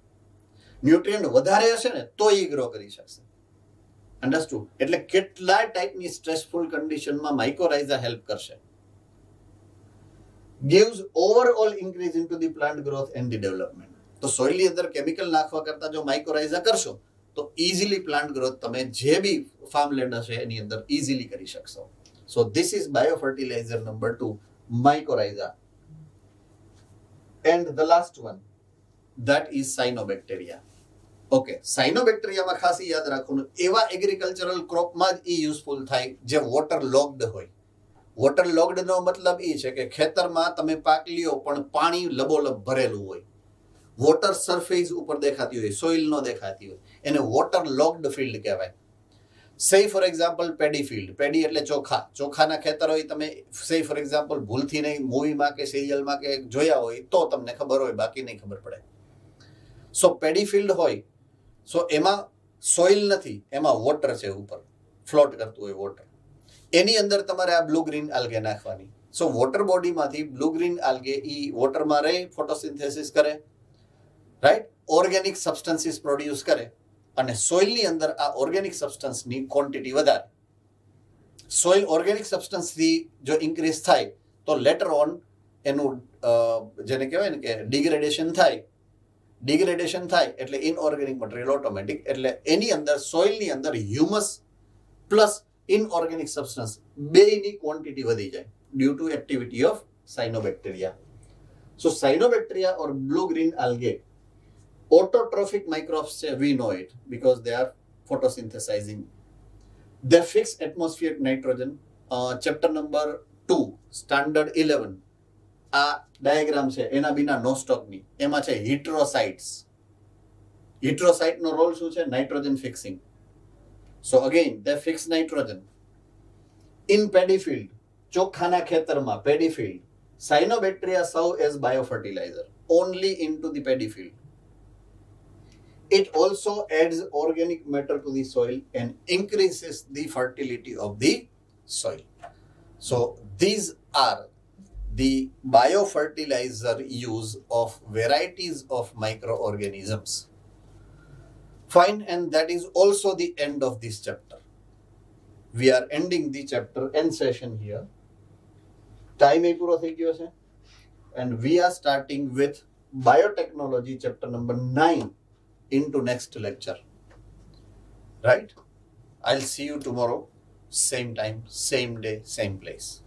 ન્યુટ્રિયન્ટ વધારે હશે ને તો એ ગ્રો કરી શકશે. અન્ડરસ્ટુડ? એટલે કેટલા ટાઈપની સ્ટ્રેસફુલ કન્ડિશનમાં માઇકોરાઇઝા હેલ્પ કરશે. gives overall increase into the plant growth and the development. તો સોઇલની અંદર કેમિકલ નાખવા કરતા જો માઇકોરાઇઝા કરશો તો ઇઝીલી પ્લાન્ટ ગ્રોથ તમે જે બી ફાર્મ લેન્ડ હશે એની અંદર ઇઝીલી કરી શકશો. So this is biofertilizer number 2, mycorrhiza. And the last one, that is cyanobacteria. Okay, સાયનોબેક્ટેરિયામાં ખાસ યાદ રાખવાનું, એવા એગ્રીકલ્ચરલ ક્રોપમાં જ એ યુઝફુલ થાય જે વોટર લોગ્ડ હોય. વોટર લોગ્ડનો મતલબ એ છે કે ખેતરમાં તમે પાક લ્યો પણ પાણી લબોલબ ભરેલું હોય, વોટર સરફેસ ઉપર દેખાતી હોય, સોઇલ ન દેખાતી હોય, એને વોટર લોગ્ડ ફિલ્ડ કહેવાય. સે ફોર એક્ઝામ્પલ પેડી ફિલ્ડ. પેડી એટલે ચોખા. ચોખાના ખેતર હોય, તમે સે ફોર એક્ઝામ્પલ ભૂલથી નહીં મૂવીમાં કે સિરિયલમાં કે જોયા હોય તો તમને ખબર હોય, બાકી નહીં ખબર પડે. સો પેડી ફિલ્ડ હોય, સો એમાં સોઇલ નથી, એમાં વોટર છે, ઉપર ફ્લોટ કરતું હોય વોટર. એની અંદર તમારે આ બ્લુ ગ્રીન આલ્ગે નાખવાની. સો વોટર બોડીમાંથી બ્લુ ગ્રીન આલ્ગે એ વોટરમાં રહી ફોટોસિન્થેસિસ કરે, રાઈટ, ઓર્ગેનિક સબસ્ટન્સીસ પ્રોડ્યુસ કરે અને સોઇલની અંદર આ ઓર્ગેનિક સબસ્ટન્સની ક્વોન્ટિટી વધારે. સોઇલ ઓર્ગેનિક સબસ્ટન્સથી જો ઇન્ક્રીઝ થાય તો લેટર ઓન એનું જેને કહેવાય ને કે ડિગ્રેડેશન થાય એટલે ઇનઓર્ગેનિક મટીરિયલ ઓટોમેટિક, એટલે એની અંદર સોઇલની અંદર હ્યુમસ પ્લસ ઇનઓર્ગેનિક સબસ્ટન્સ બેની ક્વોન્ટિટી વધી જાય due to activity of cyanobacteria. So cyanobacteria or blue green algae autotrophic microbes છે, we know it because they are photosynthesizing. They fix atmospheric nitrogen. Chapter number 2 standard 11 આ ડાયાગ્રામ છે, એના બિના નો સ્ટોકની. એમાં છે હિટ્રોસાઇટ્સ. હિટ્રોસાઇટનો રોલ શું છે? Nitrogen fixing. So again they fix nitrogen in paddy field. ચોખાના ખેતરમાં paddy field, cyanobacteria serve as biofertilizer only into the paddy field. It also adds organic matter to the soil and increases the fertility of the soil. So these are the biofertilizer use of varieties of microorganisms. Fine, and that is also the end of this chapter. We are ending the chapter end session here. Time એ પૂરો થઈ ગયો છે. And we are starting with biotechnology chapter number 9 into next lecture. Right? I'll see you tomorrow, same time, same day, same place.